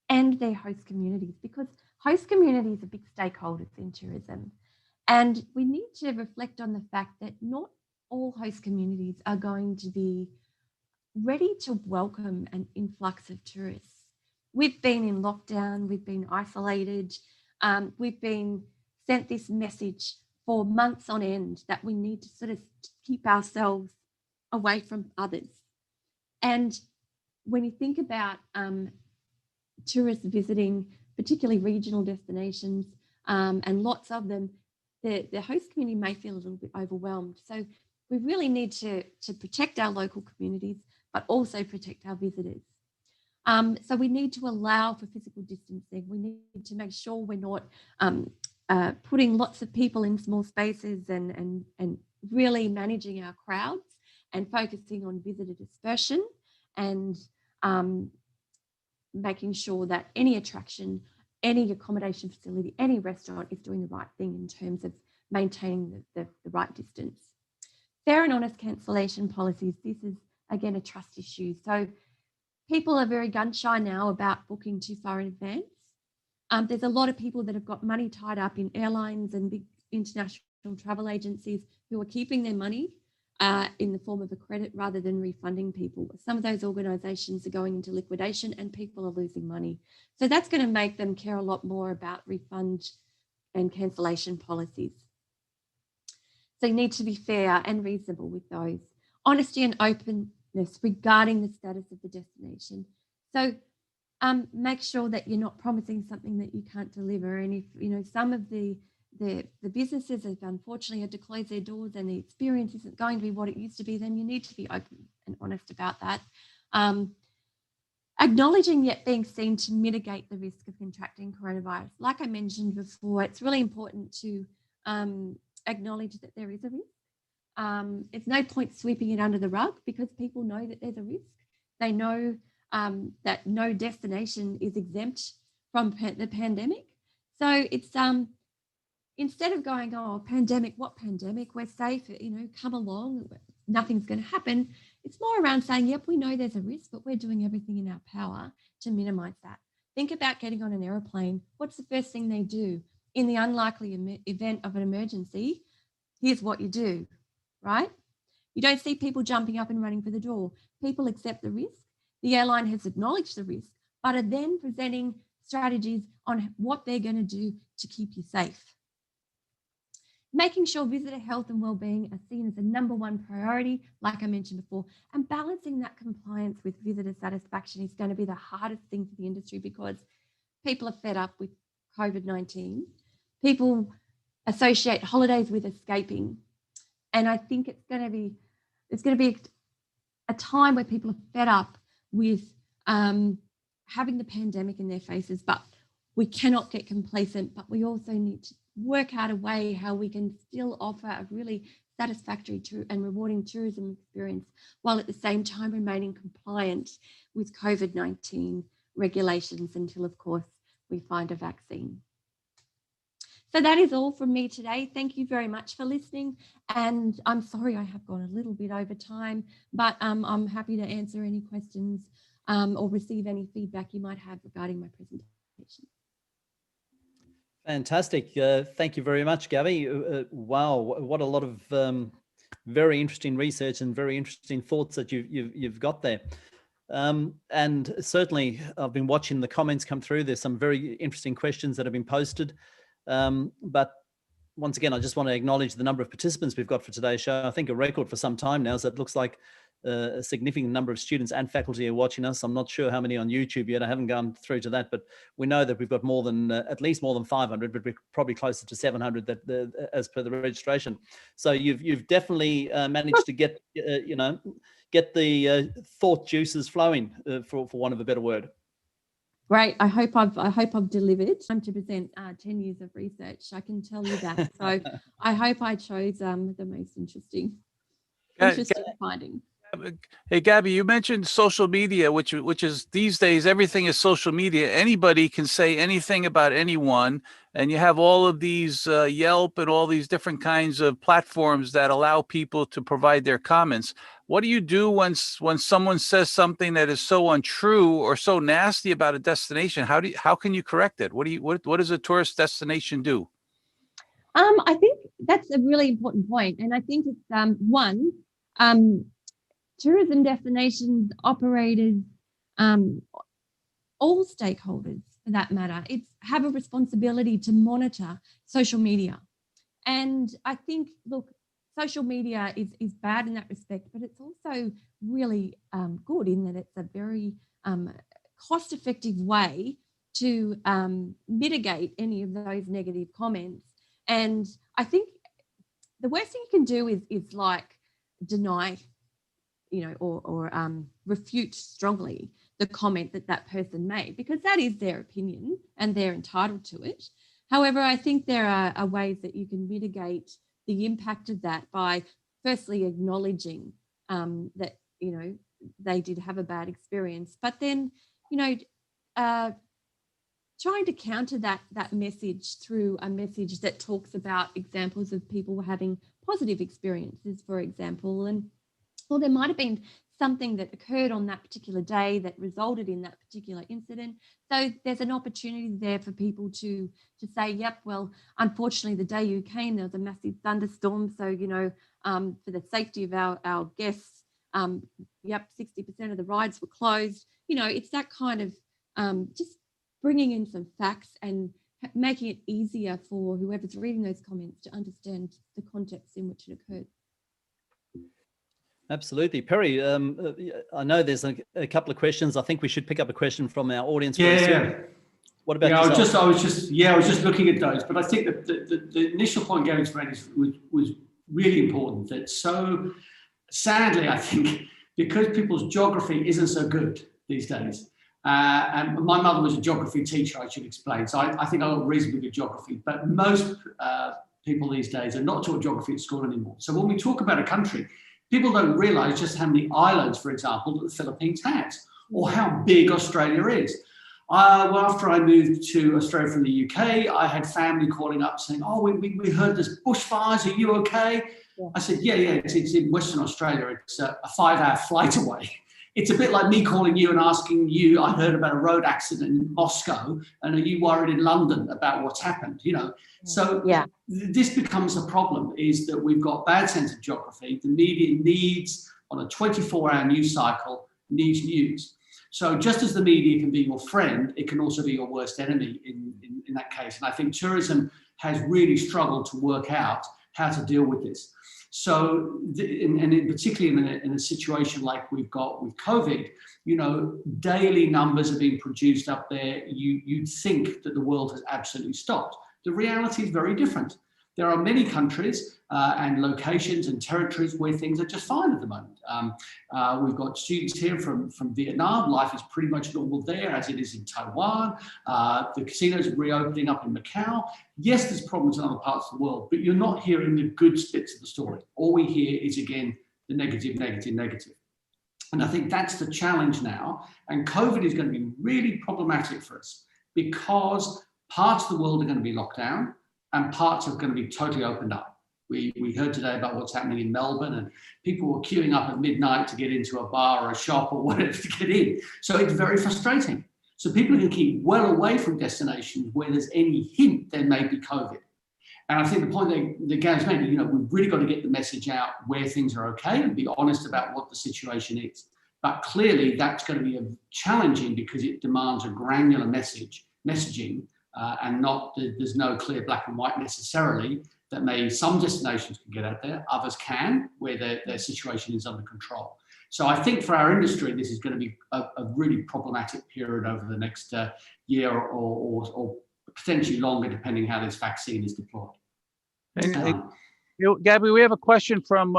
and their host communities, because host communities are big stakeholders in tourism. And we need to reflect on the fact that not all host communities are going to be ready to welcome an influx of tourists. We've been in lockdown, we've been isolated, we've been sent this message for months on end that we need to sort of keep ourselves away from others. And when you think about tourists visiting, particularly regional destinations, and lots of them, the host community may feel a little bit overwhelmed. So we really need to protect our local communities, but also protect our visitors. So we need to allow for physical distancing. We need to make sure we're not putting lots of people in small spaces and really managing our crowds and focusing on visitor dispersion and making sure that any attraction, any accommodation facility, any restaurant is doing the right thing in terms of maintaining the right distance. Fair and honest cancellation policies. This is, again, a trust issue. So people are very gun shy now about booking too far in advance. There's a lot of people that have got money tied up in airlines and big international travel agencies who are keeping their money in the form of a credit rather than refunding people. Some of those organisations are going into liquidation and people are losing money. So that's going to make them care a lot more about refund and cancellation policies. So you need to be fair and reasonable with those. Honesty and openness regarding the status of the destination. So make sure that you're not promising something that you can't deliver. And if, you know, some of the businesses have unfortunately had to close their doors and the experience isn't going to be what it used to be, then you need to be open and honest about that. Acknowledging yet being seen to mitigate the risk of contracting coronavirus. Like I mentioned before, it's really important to acknowledge that there is a risk. It's no point sweeping it under the rug because people know that there's a risk. They know that no destination is exempt from the pandemic. So it's instead of going, oh, pandemic, what pandemic? We're safe, you know, come along, nothing's going to happen. It's more around saying, yep, we know there's a risk, but we're doing everything in our power to minimize that. Think about getting on an aeroplane. What's the first thing they do? In the unlikely event of an emergency, here's what you do, right? You don't see people jumping up and running for the door. People accept the risk. The airline has acknowledged the risk, but are then presenting strategies on what they're going to do to keep you safe. Making sure visitor health and wellbeing are seen as the #1 priority, like I mentioned before, and balancing that compliance with visitor satisfaction is going to be the hardest thing for the industry because people are fed up with COVID-19. People associate holidays with escaping. And I think it's going to be a time where people are fed up with having the pandemic in their faces, but we cannot get complacent, but we also need to work out a way how we can still offer a really satisfactory and rewarding tourism experience while at the same time remaining compliant with COVID-19 regulations until, of course, we find a vaccine. So that is all from me today. Thank you very much for listening. And I'm sorry I have gone a little bit over time, but I'm happy to answer any questions or receive any feedback you might have regarding my presentation. Fantastic. Thank you very much, Gabby. Wow, what a lot of very interesting research and very interesting thoughts that you've got there. And certainly I've been watching the comments come through. There's some very interesting questions that have been posted. But once again, I just want to acknowledge the number of participants we've got for today's show. I think a record for some time now. So it looks like a significant number of students and faculty are watching us. I'm not sure how many on YouTube yet. I haven't gone through to that, but we know that we've got more than at least more than 500, but we're probably closer to 700 that as per the registration. So you've definitely managed to get get the thought juices flowing, for want of a better word. Great. I hope I've delivered. Time to present 10 years of research. I can tell you that. So I hope I chose the most interesting findings. Hey, Gabby, you mentioned social media, which is these days, everything is social media. Anybody can say anything about anyone. And you have all of these Yelp and all these different kinds of platforms that allow people to provide their comments. What do you do when someone says something that is so untrue or so nasty about a destination? How can you correct it? What does a tourist destination do? I think that's a really important point. And I think it's tourism destinations, operators, all stakeholders for that matter, have a responsibility to monitor social media. And I think, look, social media is bad in that respect, but it's also really good in that it's a very cost-effective way to mitigate any of those negative comments. And I think the worst thing you can do is like deny, or refute strongly the comment that person made, because that is their opinion and they're entitled to it. However, I think there are ways that you can mitigate the impact of that by firstly acknowledging that, they did have a bad experience, but then, trying to counter that message through a message that talks about examples of people having positive experiences, for example, and or there might have been something that occurred on that particular day that resulted in that particular incident. So there's an opportunity there for people to say, yep, well, unfortunately, the day you came, there was a massive thunderstorm. So, for the safety of our guests, 60% of the rides were closed. It's that kind of just bringing in some facts and making it easier for whoever's reading those comments to understand the context in which it occurred. Absolutely. Perry, I know there's a couple of questions. I think we should pick up a question from our audience. Yeah. What about yourself? I was just looking at those, but I think that the initial point Gary's made was really important. That so sadly, I think, because people's geography isn't so good these days, and my mother was a geography teacher, I should explain, so I think I got reasonably good geography, but most people these days are not taught geography at school anymore. So when we talk about a country, people don't realise just how many islands, for example, that the Philippines has, or how big Australia is. Well, after I moved to Australia from the UK, I had family calling up saying, "Oh, we heard there's bushfires. Are you okay?" Yeah. I said, "Yeah, it's in Western Australia. It's a 5-hour flight away." It's a bit like me calling you and asking you, "I heard about a road accident in Moscow, and are you worried in London about what's happened?" So this becomes a problem, is that we've got bad sense of geography. The media needs, on a 24-hour news cycle, needs news. So just as the media can be your friend, it can also be your worst enemy in that case. And I think tourism has really struggled to work out how to deal with this. So, and particularly in a situation like we've got with COVID, daily numbers are being produced up there. You'd think that the world has absolutely stopped. The reality is very different. There are many countries and locations and territories where things are just fine at the moment. We've got students here from Vietnam. Life is pretty much normal there, as it is in Taiwan. The casinos are reopening up in Macau. Yes, there's problems in other parts of the world, but you're not hearing the good bits of the story. All we hear is, again, the negative. And I think that's the challenge now. And COVID is going to be really problematic for us, because parts of the world are going to be locked down and parts are going to be totally opened up. We heard today about what's happening in Melbourne, and people were queuing up at midnight to get into a bar or a shop or whatever to get in. So it's very frustrating. So people are going to keep well away from destinations where there's any hint there may be COVID. And I think the point that Gav's made, we've really got to get the message out where things are okay and be honest about what the situation is. But clearly that's going to be challenging, because it demands a granular messaging, and there's no clear black and white necessarily. That some destinations can get out there, others can, where their situation is under control. So I think for our industry, this is going to be a really problematic period over the next year or potentially longer, depending how this vaccine is deployed. Gabby, we have a question from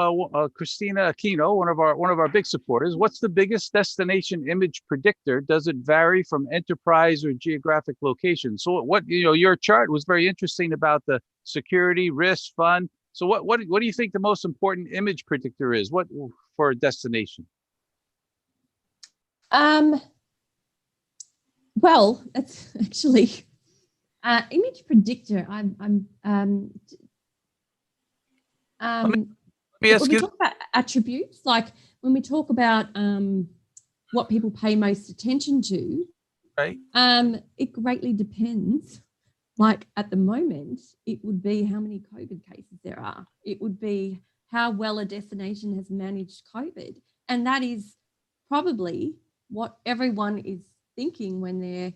Christina Aquino, one of our big supporters. What's the biggest destination image predictor? Does it vary from enterprise or geographic location? So your chart was very interesting about the security, risk, fun. So what do you think the most important image predictor is? What for a destination? Well, that's actually image predictor. Let me ask when we talk about attributes, like when we talk about what people pay most attention to, right? It greatly depends. Like at the moment, it would be how many COVID cases there are. It would be how well a destination has managed COVID. And that is probably what everyone is thinking when they're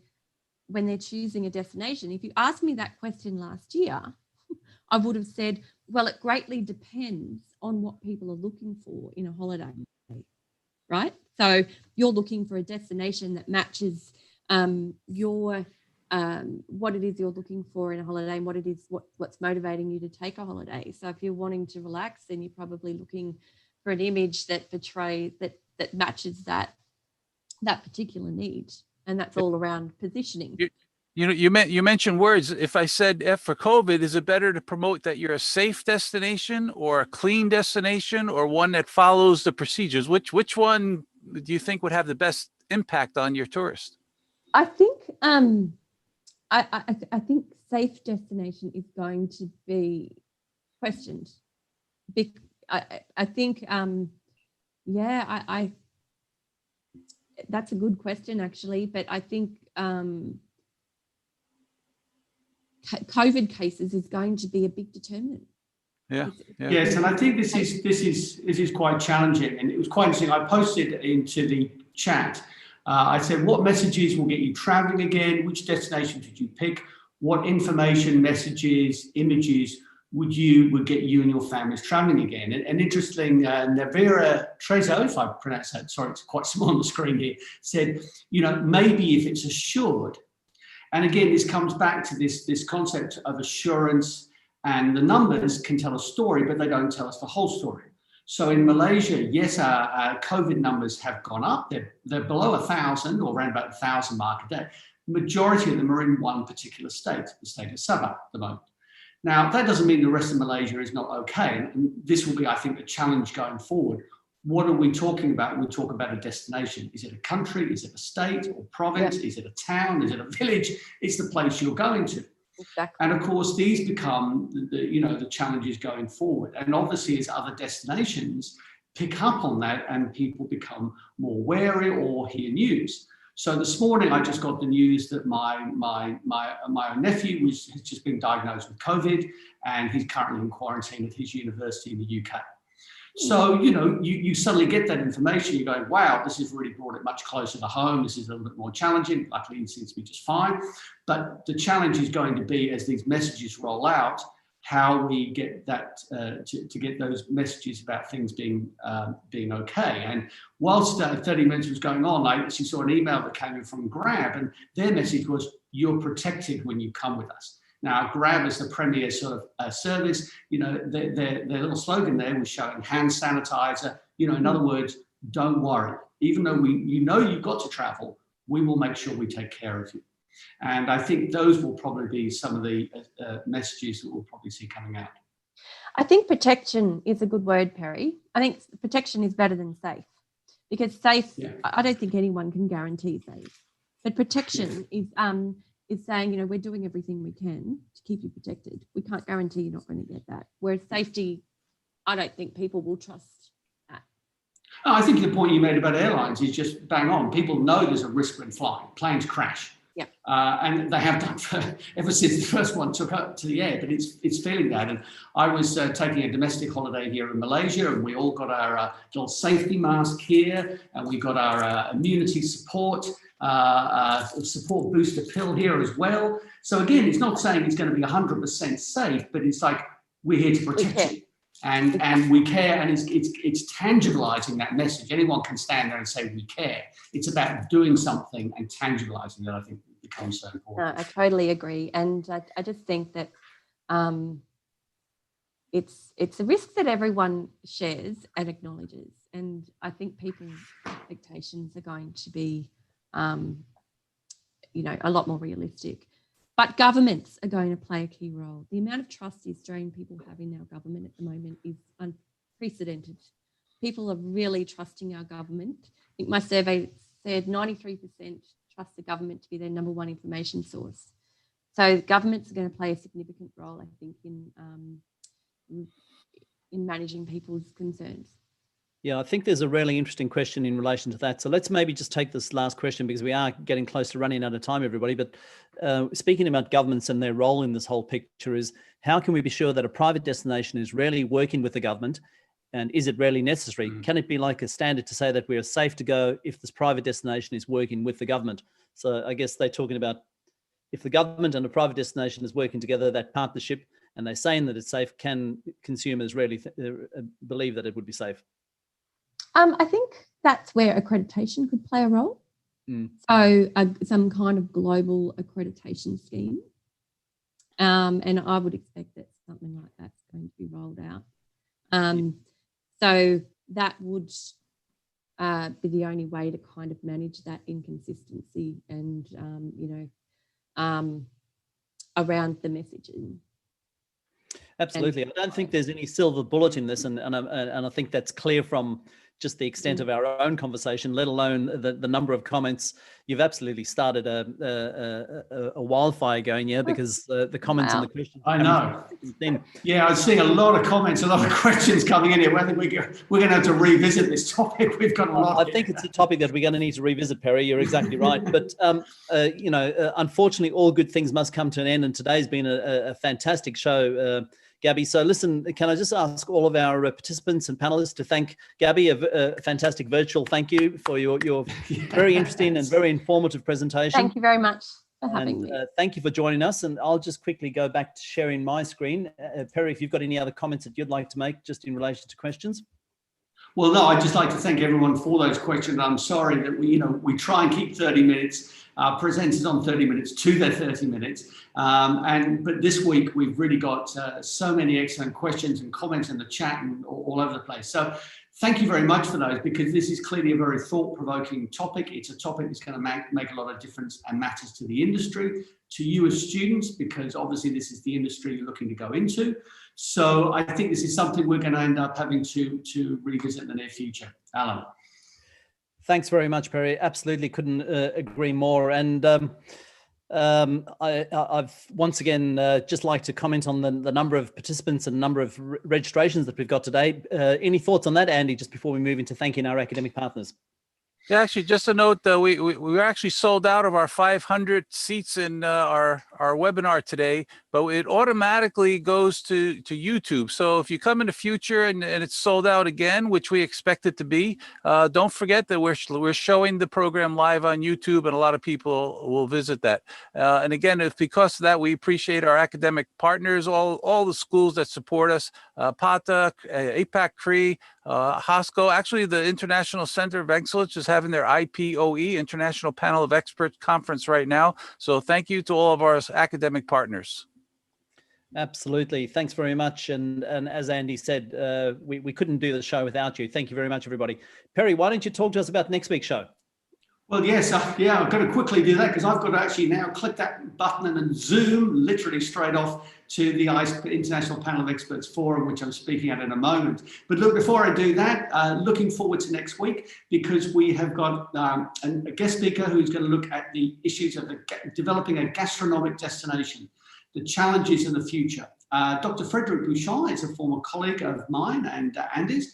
choosing a destination. If you asked me that question last year, I would have said, well, it greatly depends on what people are looking for in a holiday. right? So you're looking for a destination that matches your what it is you're looking for in a holiday and what it is what's motivating you to take a holiday. So if you're wanting to relax, then you're probably looking for an image that portrays that matches that particular need, and that's all around positioning. You mentioned words. If I said F for COVID, is it better to promote that you're a safe destination or a clean destination or one that follows the procedures? Which one do you think would have the best impact on your tourist? I think I think safe destination is going to be questioned. I think I that's a good question actually, but I think COVID cases is going to be a big determinant. Yeah. Yes, and I think this is quite challenging, and it was quite interesting. I posted into the chat. I said, what messages will get you traveling again? Which destination did you pick? What information, messages, images would get you and your families traveling again? And interesting, Navira Trezo, if I pronounce that, sorry, it's quite small on the screen here, said, maybe if it's assured. And again, this comes back to this concept of assurance, and the numbers can tell a story, but they don't tell us the whole story. So in Malaysia, yes, our COVID numbers have gone up. They're below 1,000 or around about 1,000 mark a day. Majority of them are in one particular state, the state of Sabah at the moment. Now, that doesn't mean the rest of Malaysia is not okay. And this will be, I think, the challenge going forward. What are we talking about when we talk about a destination? Is it a country? Is it a state or province? Yeah. Is it a town? Is it a village? It's the place you're going to. Exactly. And of course, these become the challenges going forward. And obviously, as other destinations pick up on that and people become more wary or hear news. So this morning, I just got the news that my nephew has just been diagnosed with COVID, and he's currently in quarantine at his university in the UK. So, you suddenly get that information, you go, wow, this has really brought it much closer to home. This is a little bit more challenging. Luckily, it seems to be just fine. But the challenge is going to be, as these messages roll out, how we get that, to get those messages about things being okay. And whilst 30 minutes was going on, I actually saw an email that came in from Grab, and their message was, you're protected when you come with us. Now, Grab is the premier sort of service. Their little slogan there was showing hand sanitizer. In other words, don't worry. Even though you've got to travel, we will make sure we take care of you. And I think those will probably be some of the messages that we'll probably see coming out. I think protection is a good word, Perry. I think protection is better than safe, because safe, yeah. I don't think anyone can guarantee safe. But protection is saying, we're doing everything we can to keep you protected. We can't guarantee you're not going to get that. Whereas safety, I don't think people will trust that. I think the point you made about airlines is just bang on. People know there's a risk when flying. Planes crash. Yeah. And they have done ever since the first one took up to the air, but it's feeling that. And I was taking a domestic holiday here in Malaysia, and we all got our little safety mask here, and we got our immunity support booster pill here as well. So again, it's not saying it's going to be 100% safe, but it's like, we're here to protect you. And we care, and it's tangibilizing that message. Anyone can stand there and say we care. It's about doing something and tangibilizing that, I think, becomes so important. No, I totally agree. And I just think that it's a risk that everyone shares and acknowledges. And I think people's expectations are going to be a lot more realistic. But governments are going to play a key role. The amount of trust the Australian people have in our government at the moment is unprecedented. People are really trusting our government. I think my survey said 93% trust the government to be their number one information source. So governments are going to play a significant role, I think, in managing people's concerns. Yeah, I think there's a really interesting question in relation to that. So let's maybe just take this last question, because we are getting close to running out of time, everybody. But speaking about governments and their role in this whole picture, is how can we be sure that a private destination is really working with the government, and is it really necessary? Can it be like a standard to say that we are safe to go if this private destination is working with the government? So I guess they're talking about if the government and a private destination is working together, that partnership, and they're saying that it's safe, can consumers really believe that it would be safe? I think that's where accreditation could play a role. So some kind of global accreditation scheme. And I would expect that something like that's going to be rolled out. So that would be the only way to kind of manage that inconsistency and, around the messaging. Absolutely. I don't think there's any silver bullet in this, and I think that's clear from just the extent of our own conversation, let alone the number of comments. You've absolutely started a wildfire going here, because the comments and the questions. I know. Yeah, I was seeing a lot of comments, a lot of questions coming in here. I think we're going to have to revisit this topic. We've got a lot. I think it's a topic that we're going to need to revisit, Perry. You're exactly right. But unfortunately, all good things must come to an end, and today's been a fantastic show. Gabby. So listen, can I just ask all of our participants and panelists to thank Gabby, a fantastic virtual thank you for your very interesting and very informative presentation. Thank you very much for having me. Thank you for joining us. And I'll just quickly go back to sharing my screen. Perry, if you've got any other comments that you'd like to make just in relation to questions. Well, no, I'd just like to thank everyone for those questions. I'm sorry that we try and keep 30 minutes. Our presenters on 30 minutes to their 30 minutes. But this week we've really got so many excellent questions and comments in the chat and all over the place. So thank you very much for those, because this is clearly a very thought-provoking topic. It's a topic that's going to make a lot of difference and matters to the industry, to you as students, because obviously this is the industry you're looking to go into. So I think this is something we're going to end up having to revisit in the near future. Alan. Thanks very much, Perry. Absolutely couldn't agree more. And I've once again just like to comment on the number of participants and number of registrations that we've got today. Any thoughts on that, Andy, just before we move into thanking our academic partners? Yeah, actually, just a note, we were actually sold out of our 500 seats in our webinar today, but it automatically goes to YouTube. So if you come in the future and it's sold out again, which we expect it to be, don't forget that we're showing the program live on YouTube, and a lot of people will visit that. And again, if because of that, we appreciate our academic partners, all the schools that support us, PATA, APAC, CRE, HOSCO. Actually, the International Center of Excellence is having their IPOE, International Panel of Experts Conference right now. So thank you to all of our academic partners. Absolutely. Thanks very much. And as Andy said, we couldn't do the show without you. Thank you very much, everybody. Perry, why don't you talk to us about next week's show? Well, yes, I've got to quickly do that, because I've got to actually now click that button and then zoom literally straight off to the International Panel of Experts Forum, which I'm speaking at in a moment. But look, before I do that, looking forward to next week, because we have got a guest speaker who's going to look at the issues of developing a gastronomic destination, the challenges in the future. Dr. Frederick Bouchon is a former colleague of mine and Andy's.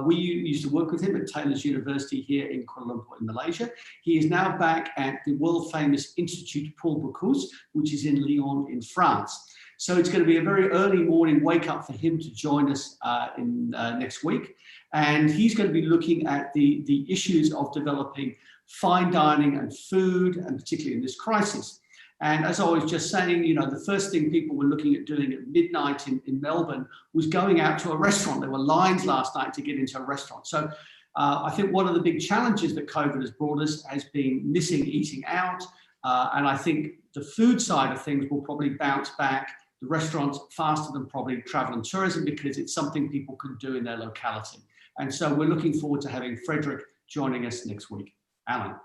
We used to work with him at Taylor's University here in Kuala Lumpur in Malaysia. He is now back at the world famous Institut Paul Bocuse, which is in Lyon in France. So it's going to be a very early morning wake up for him to join us next week. And he's going to be looking at the issues of developing fine dining and food, and particularly in this crisis. And as I was just saying, the first thing people were looking at doing at midnight in Melbourne was going out to a restaurant. There were lines last night to get into a restaurant. So I think one of the big challenges that COVID has brought us has been missing eating out. And I think the food side of things will probably bounce back, the restaurants, faster than probably travel and tourism, because it's something people can do in their locality. And so we're looking forward to having Frederick joining us next week. Alan.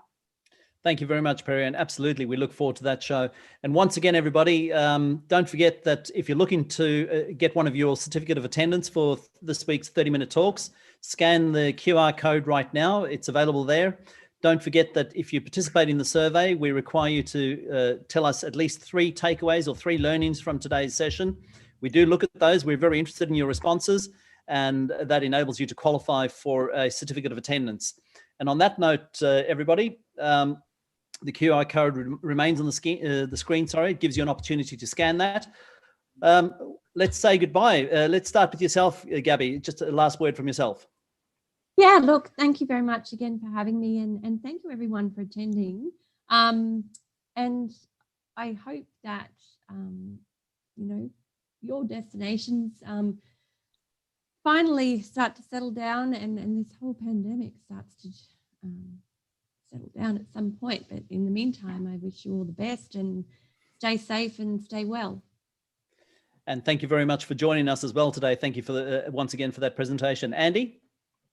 Thank you very much, Perry. And absolutely, we look forward to that show. And once again, everybody, don't forget that if you're looking to get one of your certificate of attendance for this week's 30-minute talks, scan the QR code right now. It's available there. Don't forget that if you participate in the survey, we require you to tell us at least 3 takeaways or 3 learnings from today's session. We do look at those. We're very interested in your responses, and that enables you to qualify for a certificate of attendance. And on that note, everybody, the QR code remains on the screen. Sorry, it gives you an opportunity to scan that. Let's say goodbye. Let's start with yourself, Gabby. Just a last word from yourself. Yeah, look, thank you very much again for having me, and thank you everyone for attending. And I hope that, your destinations finally start to settle down and this whole pandemic starts to settle down at some point. But in the meantime, I wish you all the best and stay safe and stay well. And thank you very much for joining us as well today. Thank you for once again for that presentation. Andy?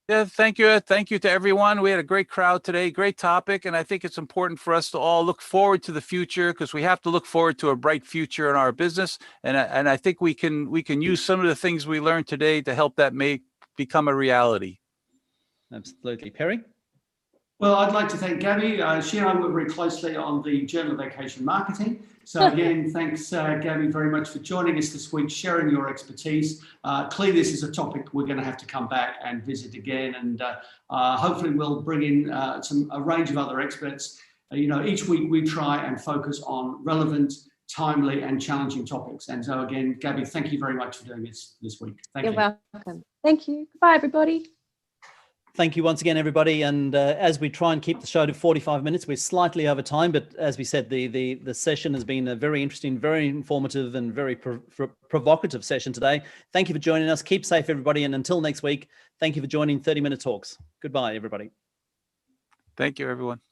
Yeah, thank you. Thank you to everyone. We had a great crowd today, great topic. And I think it's important for us to all look forward to the future, because we have to look forward to a bright future in our business. And I think we can use some of the things we learned today to help that become a reality. Absolutely. Perry? Well, I'd like to thank Gabby. She and I work very closely on the Journal of Vacation Marketing. So again, thanks, Gabby, very much for joining us this week, sharing your expertise. Clearly, this is a topic we're going to have to come back and visit again, and hopefully we'll bring in a range of other experts. Each week we try and focus on relevant, timely, and challenging topics. And so again, Gabby, thank you very much for doing this week. Thank you. You're welcome. Thank you. Goodbye, everybody. Thank you once again, everybody. And as we try and keep the show to 45 minutes, we're slightly over time. But as we said, the session has been a very interesting, very informative, and very provocative session today. Thank you for joining us. Keep safe, everybody. And until next week, thank you for joining 30 Minute Talks. Goodbye, everybody. Thank you, everyone.